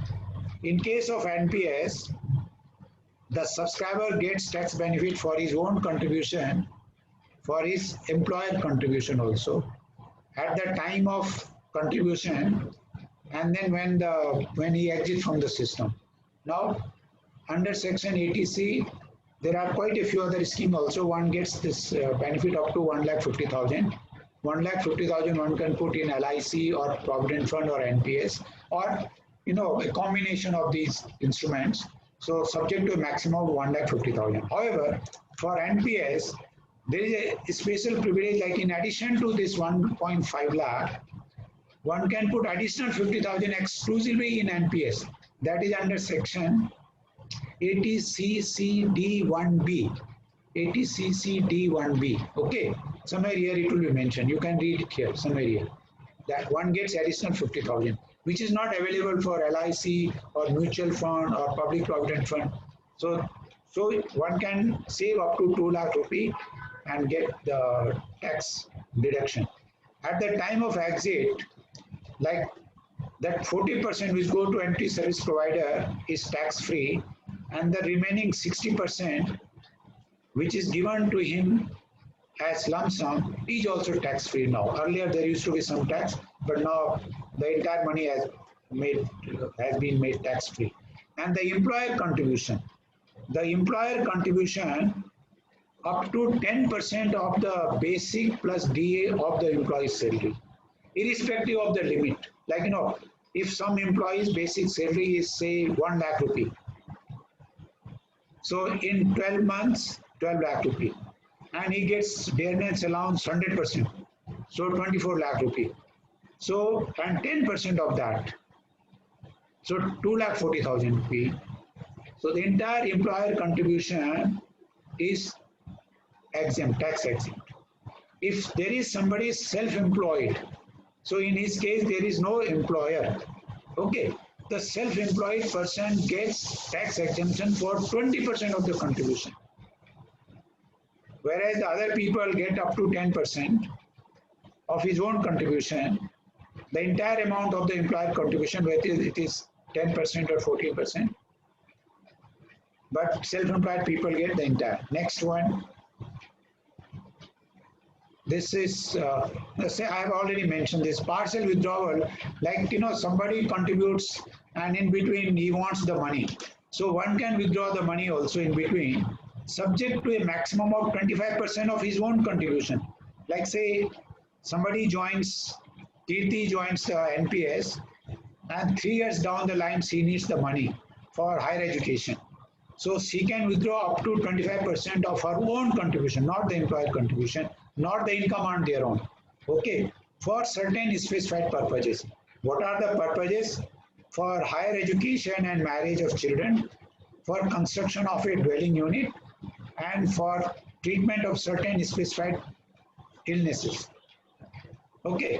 in case of NPS, the subscriber gets tax benefit for his own contribution for his employer contribution also at the time of contribution, and then when he exits from the system. Now, under Section 80C, there are quite a few other schemes also. One gets this benefit up to 1,50,000. 1,50,000 one can put in LIC or Provident Fund or NPS, or a combination of these instruments. So subject to a maximum of 1,50,000. However, for NPS, there is a special privilege, like in addition to this 1.5 lakh, one can put additional 50,000 exclusively in NPS. That is under Section 80CCD1B. 80CCD1B. Okay. Somewhere here it will be mentioned. You can read it here, somewhere here. That one gets additional 50,000, which is not available for LIC or mutual fund or public provident fund. So one can save up to 2 lakh rupee and get the tax deduction. At the time of exit, like that 40% which go to entity service provider is tax free, and the remaining 60% which is given to him as lump sum is also tax free now. Earlier there used to be some tax, but now the entire money has been made tax free. And the employer contribution up to 10% of the basic plus DA of the employee's salary, irrespective of the limit. Like, if some employee's basic salary is say 1 lakh rupee, so in 12 months, 12 lakh rupee, and he gets dearness allowance 100%, so 24 lakh rupee. So, and 10% of that, so 2,40,000 rupee. So the entire employer contribution is exempt, tax exempt. If there is somebody self-employed, so in his case there is no employer, okay, the self-employed person gets tax exemption for 20% of the contribution, whereas the other people get up to 10% of his own contribution. The entire amount of the employer contribution, whether it is 10% or 14%, but self-employed people get the entire. Next one. This is, I have already mentioned this, partial withdrawal, like, somebody contributes and in between he wants the money. So one can withdraw the money also in between, subject to a maximum of 25% of his own contribution. Like say, somebody joins, Kirti joins the NPS, and 3 years down the line she needs the money for higher education. So she can withdraw up to 25% of her own contribution, not the employer contribution, not the income on their own. Okay, for certain specified purposes. What are the purposes? For higher education and marriage of children, for construction of a dwelling unit, and for treatment of certain specified illnesses. Okay,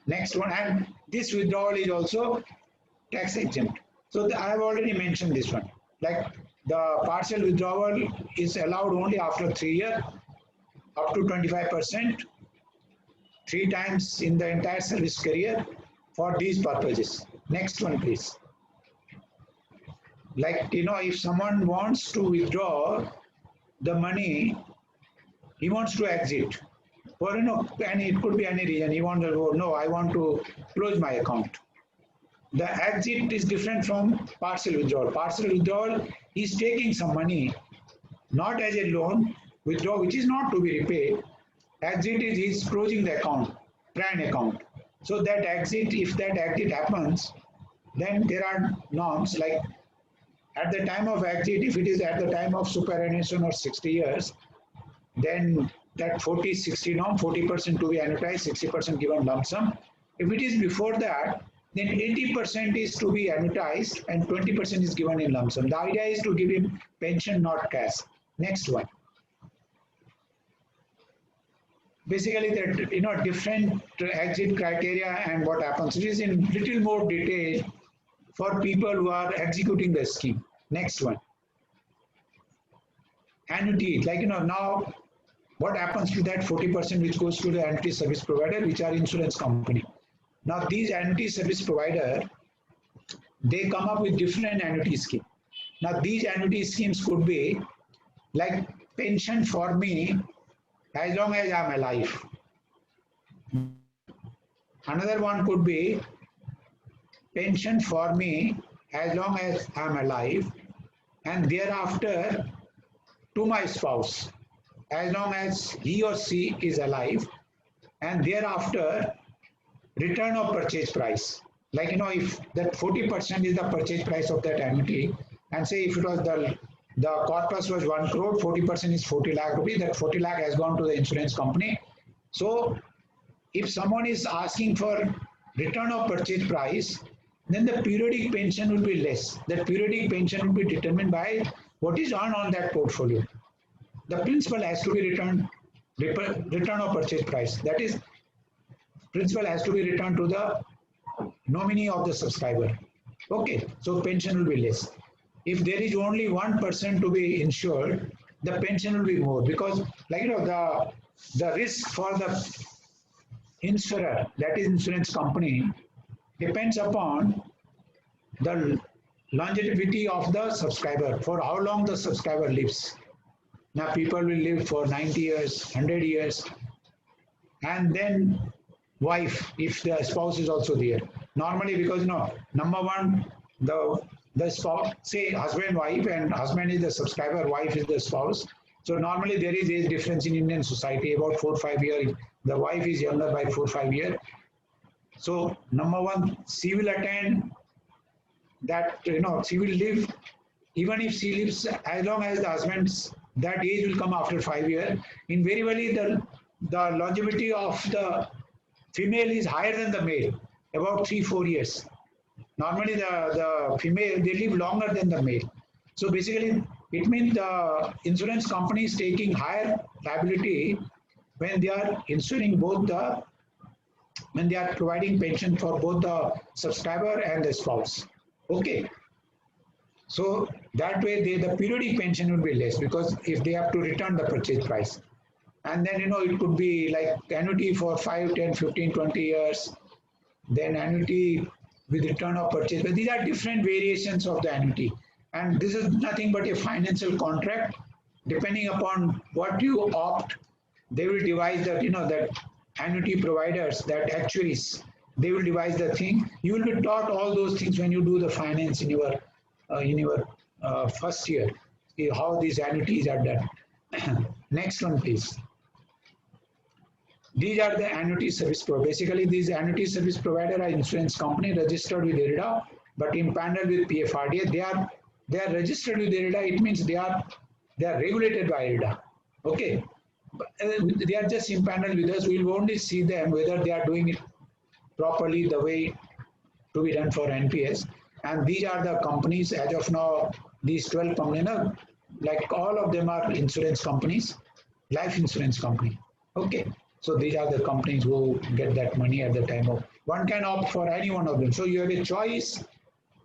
next one, and this withdrawal is also tax exempt. So I have already mentioned this one. Like the partial withdrawal is allowed only after 3 years, up to 25%, 3 times in the entire service career for these purposes. Next one, please. Like, if someone wants to withdraw the money, he wants to exit, or, and it could be any reason, he wants to go, no, I want to close my account. The exit is different from partial withdrawal. Partial withdrawal is taking some money, not as a loan, withdraw, which is not to be repaid. Exit is he's closing the account, plan account. So that exit, if that exit happens, then there are norms like at the time of exit, if it is at the time of superannuation or 60 years, then that 40-60 norm, 40% to be annuitized, 60% given lump sum. If it is before that, then 80% is to be annuitized and 20% is given in lump sum. The idea is to give him pension, not cash. Next one. Basically, the different exit criteria and what happens. It is in little more detail for people who are executing the scheme. Next one. Annuity, like now, what happens to that 40% which goes to the annuity service provider, which are insurance company. Now these annuity service provider, they come up with different annuity scheme. Now these annuity schemes could be like pension for me as long as I'm alive. Another one could be pension for me as long as I'm alive, and thereafter to my spouse as long as he or she is alive, and thereafter return of purchase price. Like, if that 40% is the purchase price of that annuity, and say if it was the corpus was 1 crore, 40% is 40 lakh rupees, that 40 lakh has gone to the insurance company. So if someone is asking for return of purchase price, then the periodic pension will be less. That periodic pension will be determined by what is earned on that portfolio. The principal has to be returned, return of purchase price. That is, principal has to be returned to the nominee of the subscriber. Okay, so pension will be less. If there is only 1% to be insured, the pension will be more, because the risk for the insurer, that is insurance company, depends upon the longevity of the subscriber, for how long the subscriber lives. Now people will live for 90 years, 100 years, and then wife, if the spouse is also there. Normally, because number one, the spouse, say husband, wife, and husband is the subscriber, wife is the spouse. So normally there is age difference in Indian society, about 4 or 5 years. The wife is younger by 4 or 5 years. So number one, she will attend that, she will live, even if she lives as long as the husband's, that age will come after 5 years. Invariably, the longevity of the female is higher than the male, about 3 or 4 years. Normally, the female, they live longer than the male. So basically, it means the insurance company is taking higher liability when they are insuring when they are providing pension for both the subscriber and the spouse. Okay. So that way, the periodic pension will be less, because if they have to return the purchase price. And then, it could be like annuity for 5, 10, 15, 20 years, then annuity with return of purchase. But these are different variations of the annuity. And this is nothing but a financial contract. Depending upon what you opt, they will devise that, that annuity providers, that actuaries, they will devise the thing. You will be taught all those things when you do the finance in your first year, how these annuities are done. Next one, please. These are the annuity service providers. Basically, these annuity service provider are insurance company registered with IRDA, but in panel with PFRDA. They are registered with IRDA. It means they are regulated by IRDA. Okay, but, they are just in panel with us. We will only see them whether they are doing it properly, the way to be done for NPS. And these are the companies as of now. These 12 companies, like all of them are insurance companies, life insurance company. Okay. So these are the companies who get that money at the time of. One can opt for any one of them. So you have a choice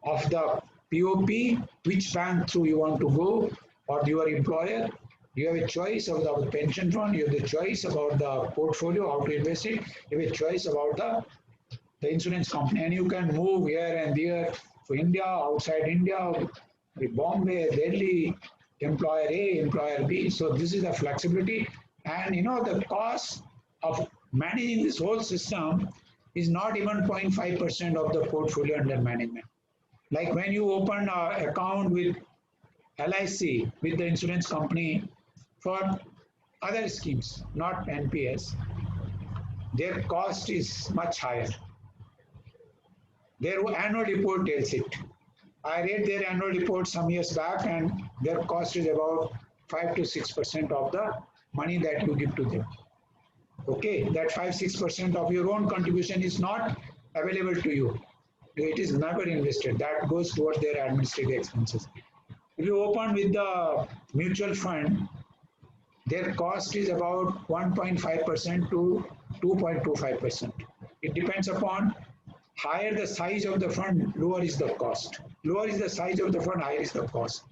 of the POP, which bank through you want to go, or your employer. You have a choice of the pension fund. You have the choice about the portfolio, how to invest it. You have a choice about the insurance company, and you can move here and there for India, outside India, Bombay, Delhi, employer A, employer B. So this is the flexibility, and the cost of managing this whole system is not even 0.5% of the portfolio under management. Like when you open an account with LIC, with the insurance company for other schemes, not NPS, their cost is much higher. Their annual report tells it. I read their annual report some years back, and their cost is about 5 to 6% of the money that you give to them. Okay, that 5-6% of your own contribution is not available to you. It is never invested. That goes towards their administrative expenses. If you open with the mutual fund, their cost is about 1.5% to 2.25%. It depends upon higher the size of the fund, lower is the cost. Lower is the size of the fund, higher is the cost.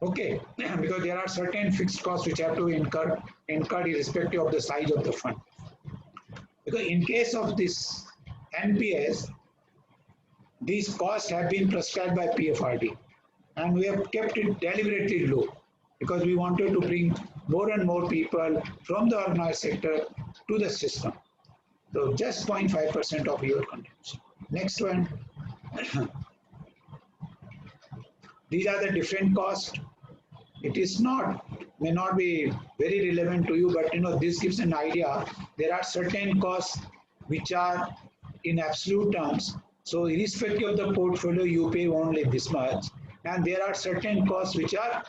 Okay, because there are certain fixed costs which have to be incurred irrespective of the size of the fund. Because in case of this NPS, these costs have been prescribed by PFRD, and we have kept it deliberately low because we wanted to bring more and more people from the organized sector to the system. So just 0.5% of your contribution. Next one. These are the different costs. It is not, may not be very relevant to you, but this gives an idea. There are certain costs which are in absolute terms. So irrespective of the portfolio, you pay only this much. And there are certain costs which are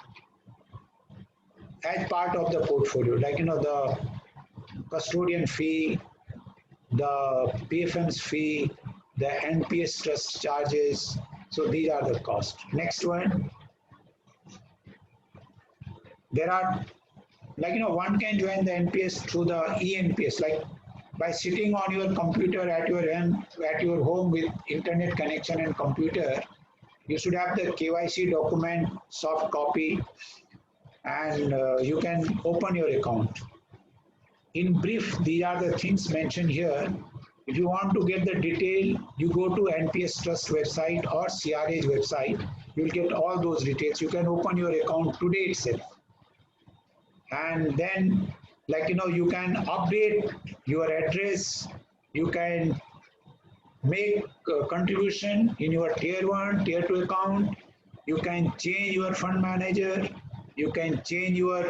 as part of the portfolio, like the custodian fee, the PFM's fee, the NPS trust charges. So these are the costs. Next one. There are, one can join the NPS through the eNPS, like by sitting on your computer at your home with internet connection and computer. You should have the KYC document, soft copy, and you can open your account. In brief, these are the things mentioned here. If you want to get the detail, you go to NPS Trust website or CRA's website. You'll get all those details. You can open your account today itself. And then, you can update your address. You can make a contribution in your tier 1, tier 2 account. You can change your fund manager. You can change your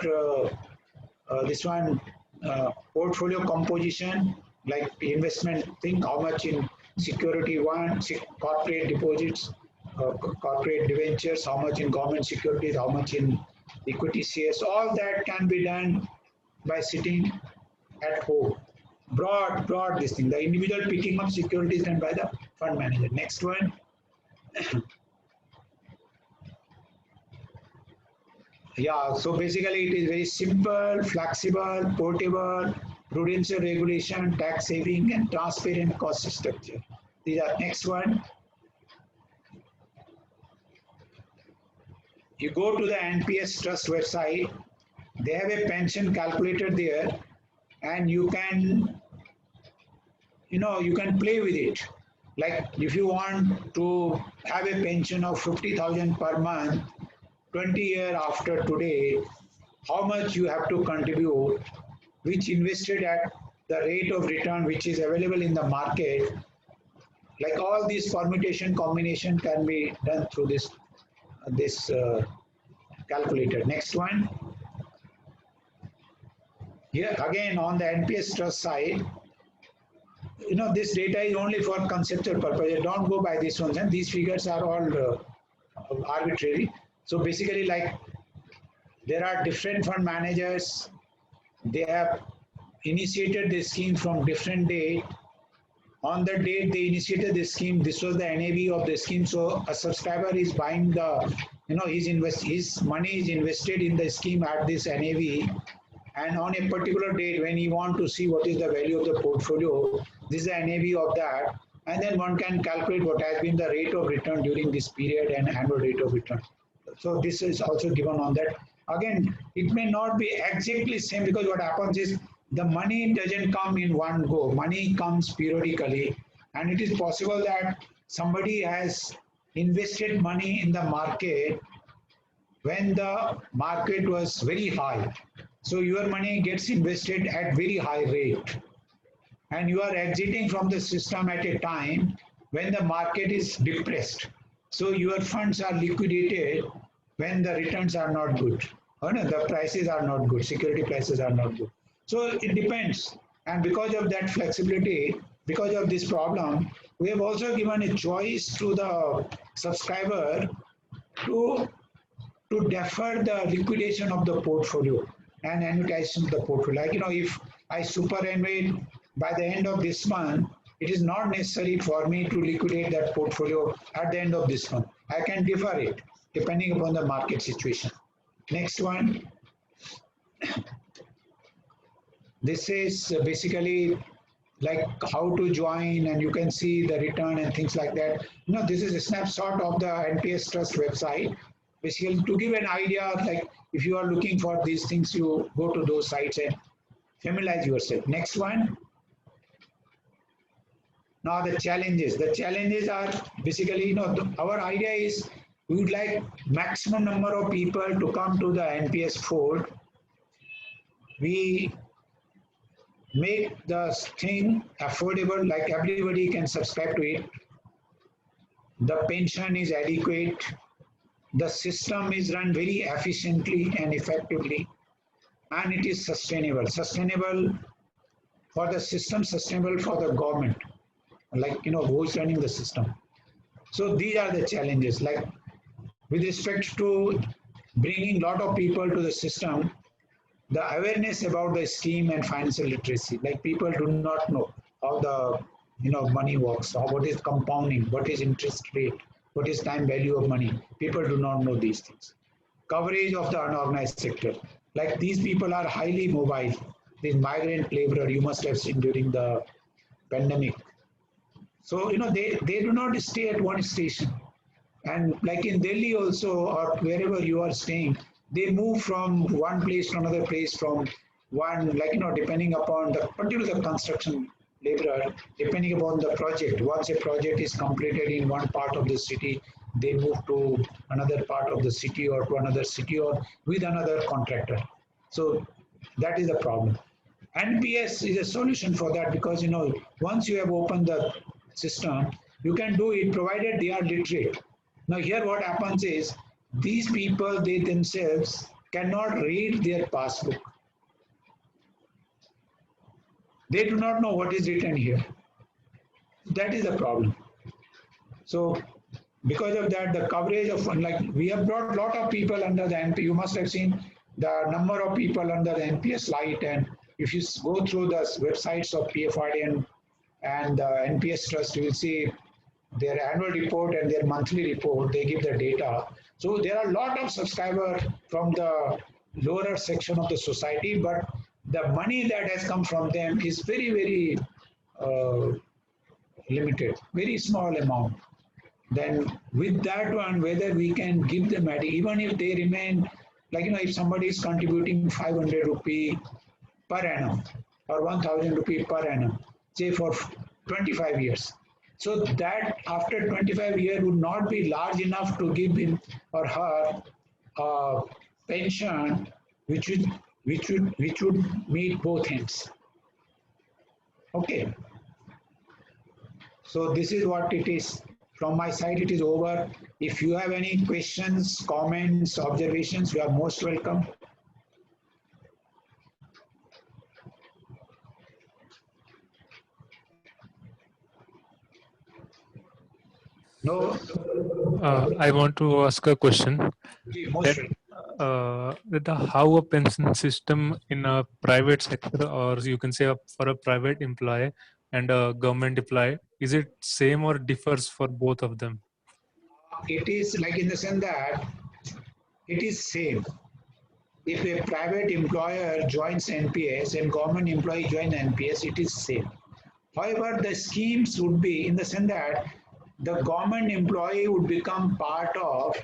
portfolio composition, like investment thing, how much in security one, corporate deposits, corporate debentures, how much in government securities, how much in equity shares. All that can be done by sitting at home. Broad this thing. The individual picking up securities done by the fund manager. Next one. Yeah, so basically it is very simple, flexible, portable, prudential regulation, tax saving, and transparent cost structure. These are next one. You go to the NPS Trust website, they have a pension calculator there, and you can, you can play with it. Like if you want to have a pension of 50,000 per month, 20 years after today, how much you have to contribute, which invested at the rate of return which is available in the market. Like all these permutation combination can be done through this calculator. Next one. Here again on the NPS Trust side, this data is only for conceptual purposes. Don't go by these ones, and these figures are all arbitrary. So basically, like there are different fund managers. They have initiated the scheme from different date. On the date they initiated the scheme, this was the NAV of the scheme. So a subscriber is buying the, his money is invested in the scheme at this NAV. And on a particular date, when you want to see what is the value of the portfolio, this is the NAV of that. And then one can calculate what has been the rate of return during this period and annual rate of return. So this is also given on that. Again, it may not be exactly same, because what happens is the money doesn't come in one go. Money comes periodically, and it is possible that somebody has invested money in the market when the market was very high. So your money gets invested at very high rate, and you are exiting from the system at a time when the market is depressed. So your funds are liquidated when the returns are not good, or the prices are not good, security prices are not good. So it depends. And because of that flexibility, because of this problem, we have also given a choice to the subscriber to defer the liquidation of the portfolio and annuitization of the portfolio. Like, if I superannuate by the end of this month, it is not necessary for me to liquidate that portfolio at the end of this month. I can defer it depending upon the market situation. Next one. This is basically like how to join, and you can see the return and things like that. This is a snapshot of the NPS Trust website. Basically, to give an idea, like if you are looking for these things, you go to those sites and familiarize yourself. Next one. Now the challenges. The challenges are basically, our idea is we would like maximum number of people to come to the NPS fold. we make the thing affordable, like everybody can subscribe to it. The pension is adequate. The system is run very efficiently and effectively, and it is sustainable. Sustainable for the system, sustainable for the government, like, who is running the system. So these are the challenges. Like with respect to bringing a lot of people to the system, the awareness about the scheme and financial literacy, like people do not know how the money works, how what is compounding, what is interest rate, what is time value of money. People do not know these things. Coverage of the unorganized sector, like these people are highly mobile. These migrant laborer you must have seen during the pandemic. So they do not stay at one station. And like in Delhi also, or wherever you are staying, they move from one place to another place, from one, like, depending upon the particular construction laborer, depending upon the project. Once a project is completed in one part of the city, they move to another part of the city or to another city or with another contractor. So that is the problem. NPS is a solution for that, because, once you have opened the system, you can do it provided they are literate. Now here what happens is, these people, they themselves cannot read their passbook. They do not know what is written here. That is the problem. So because of that, the coverage of, like, we have brought a lot of people under the NPS. You must have seen the number of people under the NPS Lite, and if you go through the websites of PFRDN and NPS Trust, you will see their annual report and their monthly report. They give the data. So there are a lot of subscribers from the lower section of the society, but the money that has come from them is very, very limited, very small amount. Then with that one, whether we can give them, even if they remain, like, if somebody is contributing 500 rupee per annum or 1000 rupee per annum, say for 25 years. So that after 25 years would not be large enough to give him or her a pension which would meet both ends. Okay. So this is what it is. From my side, it is over. If you have any questions, comments, observations, you are most welcome. No? I want to ask a question. Most How a pension system in a private sector, or you can say for a private employee and a government employee, is it same or differs for both of them? It is like in the sense that it is same. If a private employer joins NPS and government employee joins NPS, it is same. However, the schemes would be in the sense that the government employee would become part of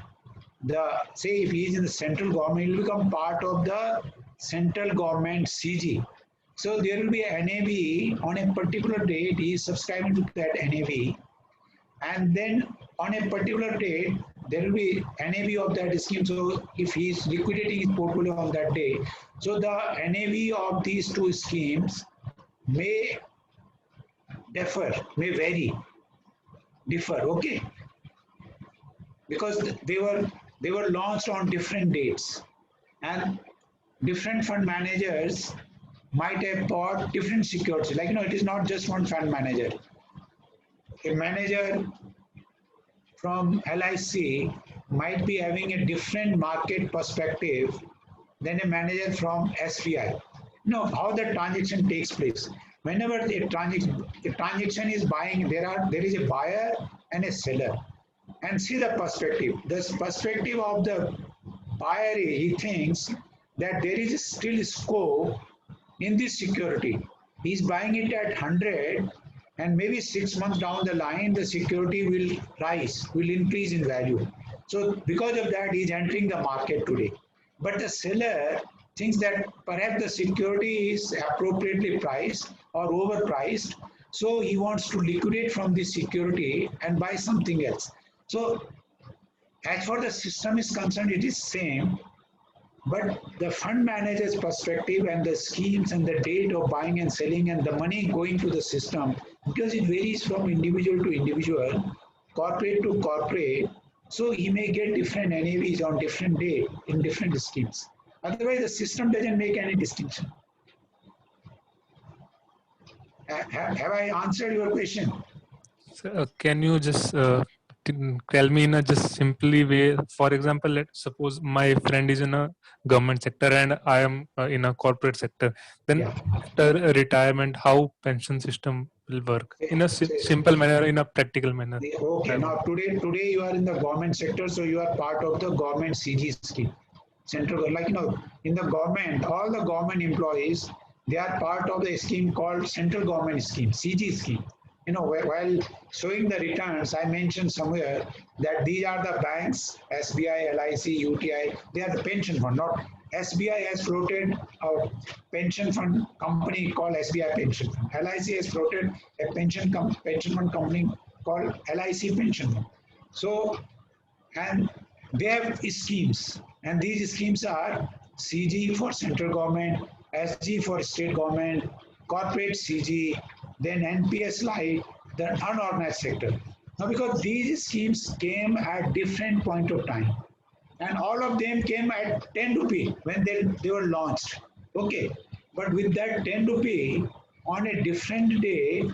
the, say if he is in the central government, he will become part of the central government CG. So there will be a NAV on a particular date, he is subscribing to that NAV, and then on a particular date, there will be NAV of that scheme. So if he is liquidating his portfolio on that day, so the NAV of these two schemes may differ, may differ, okay? Because they were launched on different dates, and different fund managers might have bought different securities. Like, it is not just one fund manager. A manager from LIC might be having a different market perspective than a manager from SBI. How the transaction takes place. Whenever a transaction is buying, there is a buyer and a seller. And see the perspective. The perspective of the buyer, he thinks that there is still scope in this security. He's buying it at 100, and maybe 6 months down the line, the security will rise, will increase in value. So because of that, he's entering the market today. But the seller thinks that perhaps the security is appropriately priced or overpriced, so he wants to liquidate from this security and buy something else. So as far as the system is concerned, it is same. But the fund manager's perspective and the schemes and the date of buying and selling and the money going to the system, because it varies from individual to individual, corporate to corporate, so he may get different NAVs on different day in different schemes. Otherwise, the system doesn't make any distinction. Have I answered your question? So, can you just tell me in a just simply way? For example, let's suppose my friend is in a government sector and I am in a corporate sector. Then Yeah. after retirement, how pension system will work in a simple manner, in a practical manner? Okay, now today you are in the government sector, so you are part of the government CG scheme. Central, like in the government, all the government employees, they are part of the scheme called central government scheme, CG scheme. While showing the returns, I mentioned somewhere that these are the banks, SBI, LIC, UTI, they are the pension fund, not SBI has floated a pension fund company called SBI Pension Fund. LIC has floated a pension fund company called LIC Pension Fund. So, and they have schemes, and these schemes are CG for central government, SG for state government, corporate CG, then NPS Light, the unorganized sector. Now, because these schemes came at different point of time, and all of them came at 10 rupee when they were launched. Okay, but with that 10 rupee, on a different day,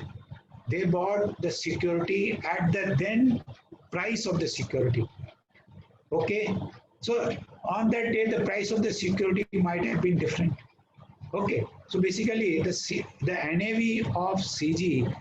they bought the security at the then price of the security. Okay, so on that day, the price of the security might have been different. Okay, so basically the NAV of CG,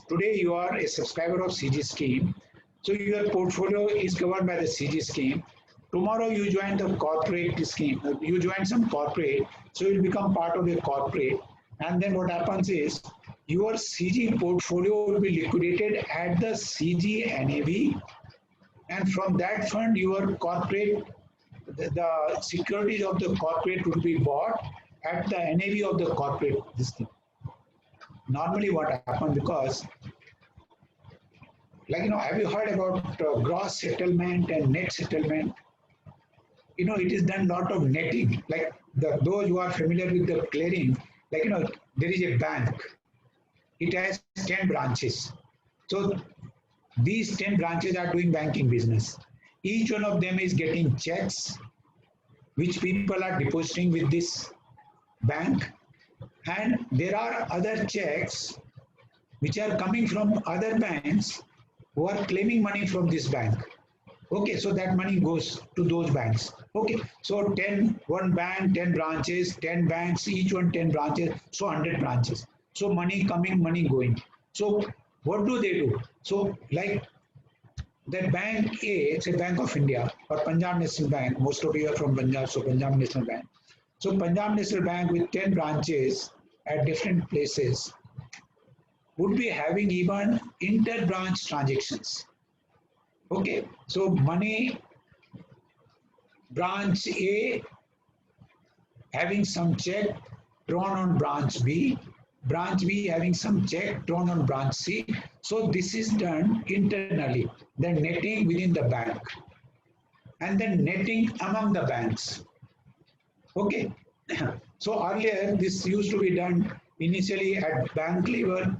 today you are a subscriber of CG scheme. So your portfolio is governed by the CG scheme. Tomorrow you join the corporate scheme, you join some corporate, so you'll become part of a corporate. And then what happens is your CG portfolio will be liquidated at the CG NAV. And from that fund, your corporate, the securities of the corporate will be bought at the NAV of the corporate. Normally what happens, because have you heard about gross settlement and net settlement? It is done a lot of netting. Like those who are familiar with the clearing, there is a bank. It has 10 branches. So these 10 branches are doing banking business. Each one of them is getting checks, which people are depositing with this bank. And there are other checks which are coming from other banks who are claiming money from this bank. Okay, so that money goes to those banks. Okay, so one bank, 10 branches, 10 banks, each one 10 branches, so 100 branches. So money coming, money going. So what do they do? So like the bank A, say Bank of India or Punjab National Bank, most of you are from Punjab, so Punjab National Bank. So Punjab National Bank with 10 branches at different places would be having even inter-branch transactions. Okay, so money, branch A having some check drawn on branch B having some check drawn on branch C. So this is done internally, the netting within the bank and then netting among the banks. Okay, so earlier this used to be done initially at bank level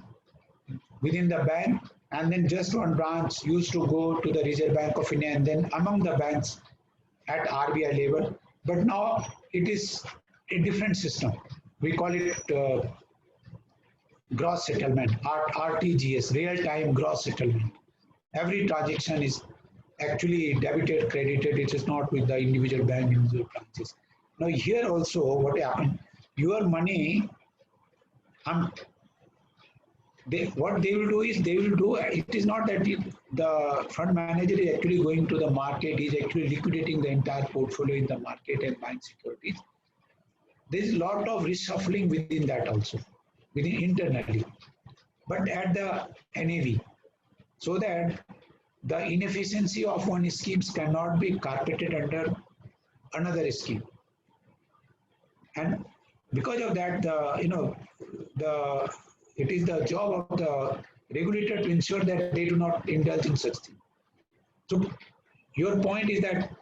within the bank, and then just one branch used to go to the Reserve Bank of India and then among the banks at RBI level. But now it is a different system. We call it gross settlement, RTGS, real-time gross settlement. Every transaction is actually debited, credited. It is not with the individual bank, individual branches. Now here also what happened, your money, what they will do is it is not that the fund manager is actually going to the market, he is actually liquidating the entire portfolio in the market and buying securities. There is a lot of reshuffling within that also, within internally, but at the NAV, so that the inefficiency of one scheme cannot be carpeted under another scheme. And because of that, it is the job of the regulator to ensure that they do not indulge in such things. So your point is that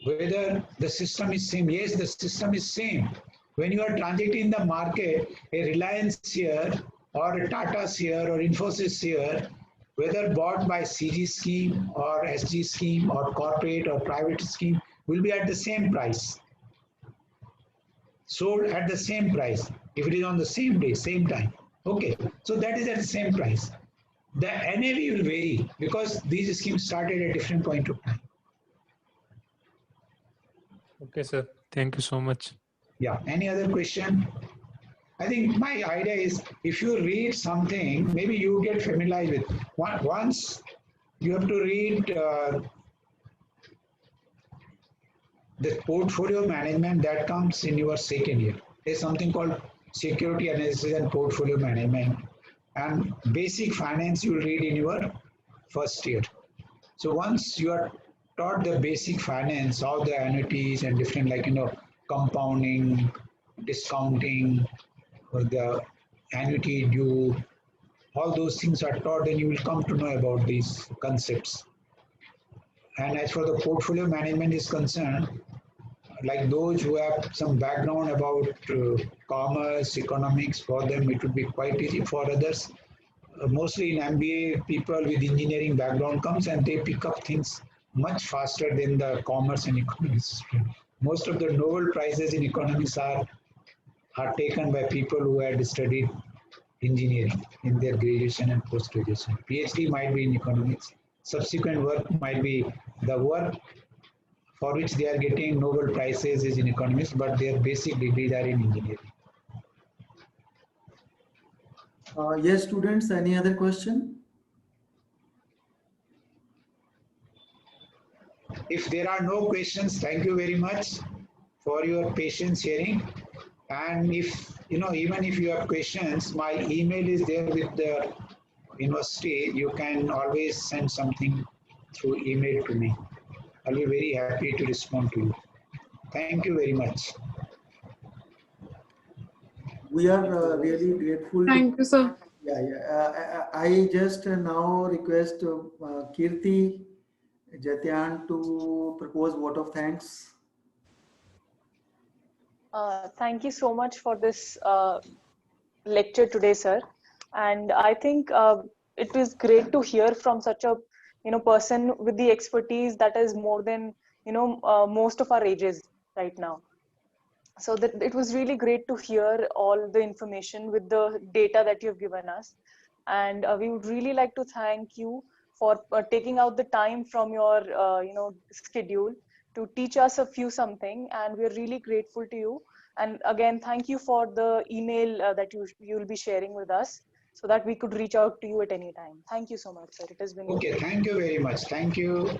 whether the system is same. Yes, the system is same. When you are transacting the market, a Reliance share or a Tata share or Infosys share, whether bought by CG scheme or SG scheme or corporate or private scheme, will be at the same price, sold at the same price if it is on the same day, same time. Okay, so that is at the same price. The NAV will vary because these schemes started at a different point of time. Okay, sir. Thank you so much. Yeah, any other question? I think my idea is if you read something, maybe you get familiarized with. Once you have to read the portfolio management that comes in your second year. There's something called security analysis and portfolio management. And basic finance you will read in your first year. So once you are taught the basic finance, all the annuities and different compounding, discounting, or the annuity due, all those things are taught, then you will come to know about these concepts. And as for the portfolio management is concerned, like those who have some background about commerce, economics, for them it would be quite easy. For others, mostly in MBA, people with engineering background comes and they pick up things much faster than the commerce and economics. Most of the Nobel Prizes in economics are taken by people who had studied engineering in their graduation and post-graduation. PhD might be in economics. Subsequent work might be the work for which they are getting Nobel Prizes is in economics, but their basic degrees are in engineering. Yes, students, any other question? If there are no questions, thank you very much for your patience hearing. And if, even if you have questions, my email is there with the university. You can always send something through email to me. I'll be very happy to respond to you. Thank you very much. We are really grateful. Thank you, sir. Yeah. I just now request Kirti Jatyan to propose vote of thanks. Thank you so much for this lecture today, sir. And I think it is great to hear from such a person with the expertise that is more than most of our ages right now. So that it was really great to hear all the information with the data that you've given us. And we would really like to thank you for taking out the time from your schedule to teach us a few something, and we're really grateful to you. And again, thank you for the email that you'll be sharing with us so that we could reach out to you at any time. Thank you so much, sir. It has been okay. Thank you very much. Thank you.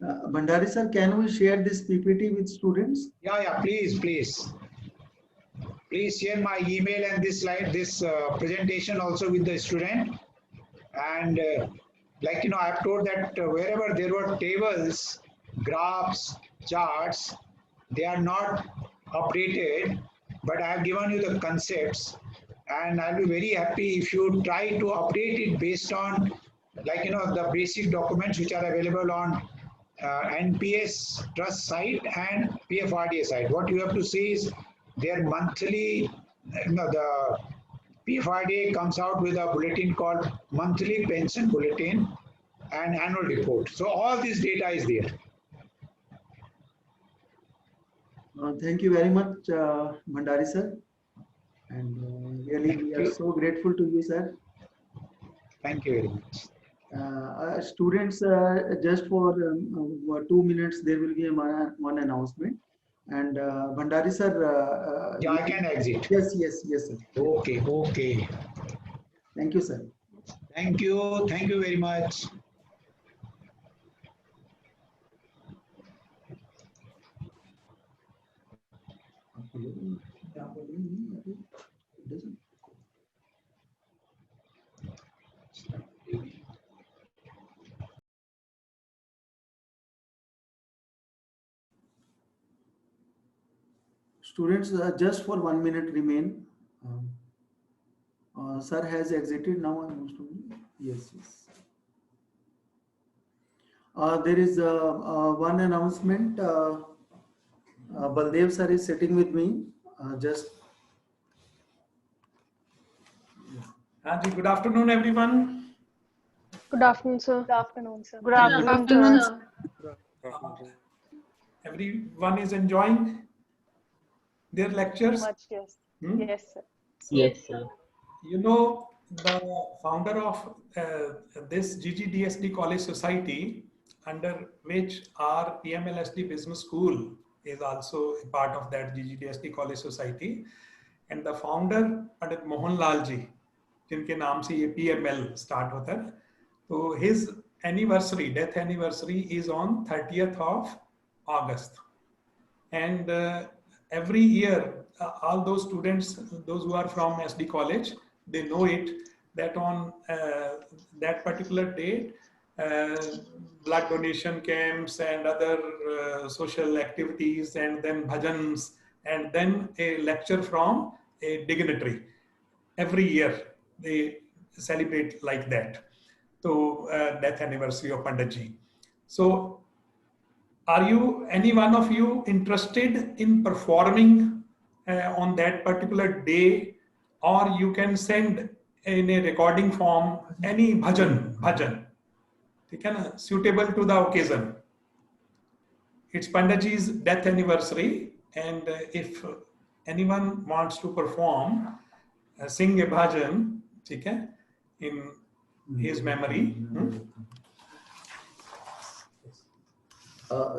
Bhandari sir, can we share this PPT with students? Yeah, please. Please share my email and this slide, this presentation also with the student. And I've told that wherever there were tables, graphs, charts, they are not updated, but I have given you the concepts, and I'll be very happy if you try to update it based on the basic documents which are available on NPS Trust site and PFRDA site. What you have to see is their monthly, the PFRDA comes out with a bulletin called Monthly Pension Bulletin and Annual Report. So all this data is there. Thank you very much, Bhandari sir. And really, we are so grateful to you, sir. Thank you very much. Students, just for 2 minutes, there will be one announcement. And Bhandari sir. Yeah, I can exit. Yes, sir. Okay. Thank you, sir. Thank you very much. Students, just for 1 minute remain. Sir has exited now. Yes. There is one announcement. Baldev sir is sitting with me. Just Anji, good afternoon, everyone. Good afternoon, sir. Good afternoon, sir. Good Good afternoon, sir. Everyone is enjoying their Very lectures. much, yes. Hmm? Yes, sir. Yes, sir. You know, the founder of this GGDSD College Society, under which our PMLSD Business School is also a part of that GGDSD College Society. And the founder, Pandit Mohan Lal ji, जिनके नाम से ये PML start होता है. So his anniversary, death anniversary is on 30th of August. And every year, all those students, those who are from SD College, they know it, that on that particular date, blood donation camps and other social activities, and then bhajans, and then a lecture from a dignitary. Every year they celebrate like that. So death anniversary of Panditji. So are you, any one of you, interested in performing on that particular day, or you can send in a recording form any bhajan, ठीक है ना, suitable to the occasion. It's Panditji's death anniversary, and if anyone wants to perform, sing a bhajan, ठीक है, in his memory.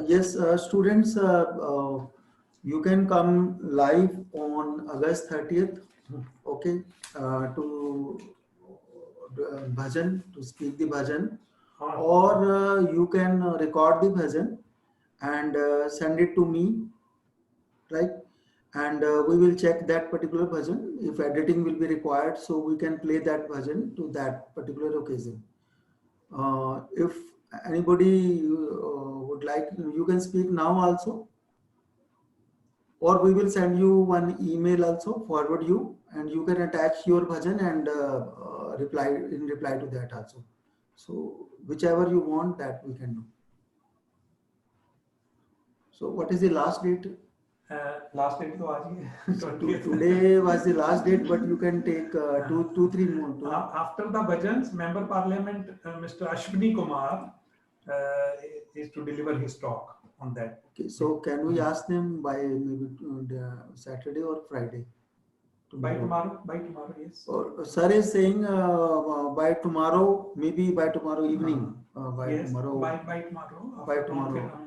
yes, students, you can come live on August 30th. Okay, to bhajan, to speak the bhajan, or you can record the bhajan and send it to me, right? And we will check that particular bhajan. If editing will be required, so we can play that bhajan to that particular occasion. If anybody would like, you can speak now also, or we will send you one email also, forward you, and you can attach your bhajan and reply to that also. So whichever you want, that we can do. So what is the last date? Last date to aaj Today was the last date, but you can take 2-3 more. After the bhajans, Member Parliament Mr. Ashwini Kumar is to deliver his talk on that. Okay, so can we ask them by maybe Saturday or Friday? By tomorrow, yes. Sir is saying by tomorrow, maybe by tomorrow evening. Yes, Tomorrow. by tomorrow. By tomorrow.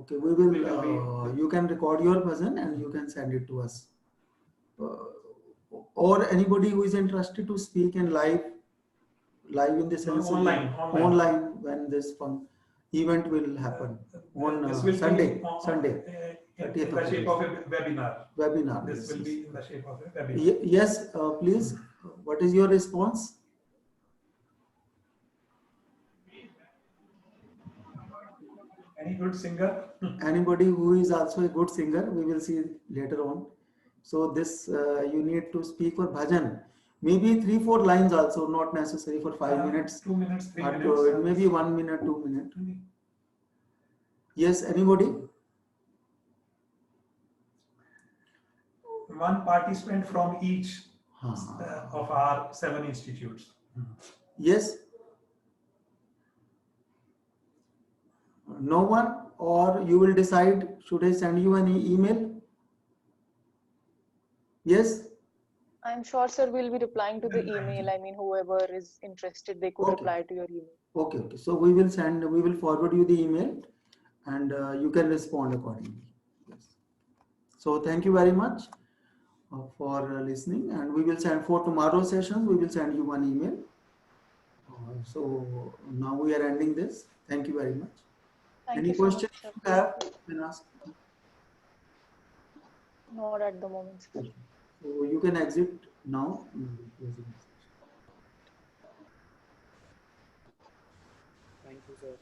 Okay, we will. You can record your bhajan and you can send it to us. Or anybody who is interested to speak in live in the sense online when this event will happen on this will Sunday. In the shape of a webinar. This will be in the shape of a webinar. Yes, please. What is your response? Any good singer? Anybody who is also a good singer, we will see later on. So this you need to speak for bhajan. Maybe 3-4 lines also, not necessary for 5 minutes. 2 minutes, 3 minutes. Maybe 1 minute, 2 minutes. Yes, anybody? One participant from each of our 7 institutes. Yes. No one, or you will decide, should I send you an email? Yes. I'm sure, sir, we'll be replying to the email. I mean, whoever is interested, they could reply to your email. Okay. So we will forward you the email, and you can respond accordingly. Yes. So thank you very much for listening, and we will send for tomorrow's sessions. We will send you one email. So now we are ending this. Thank you very much. Any questions you have, you can ask. Not at the moment, sir. So you can exit now. Thank you, sir.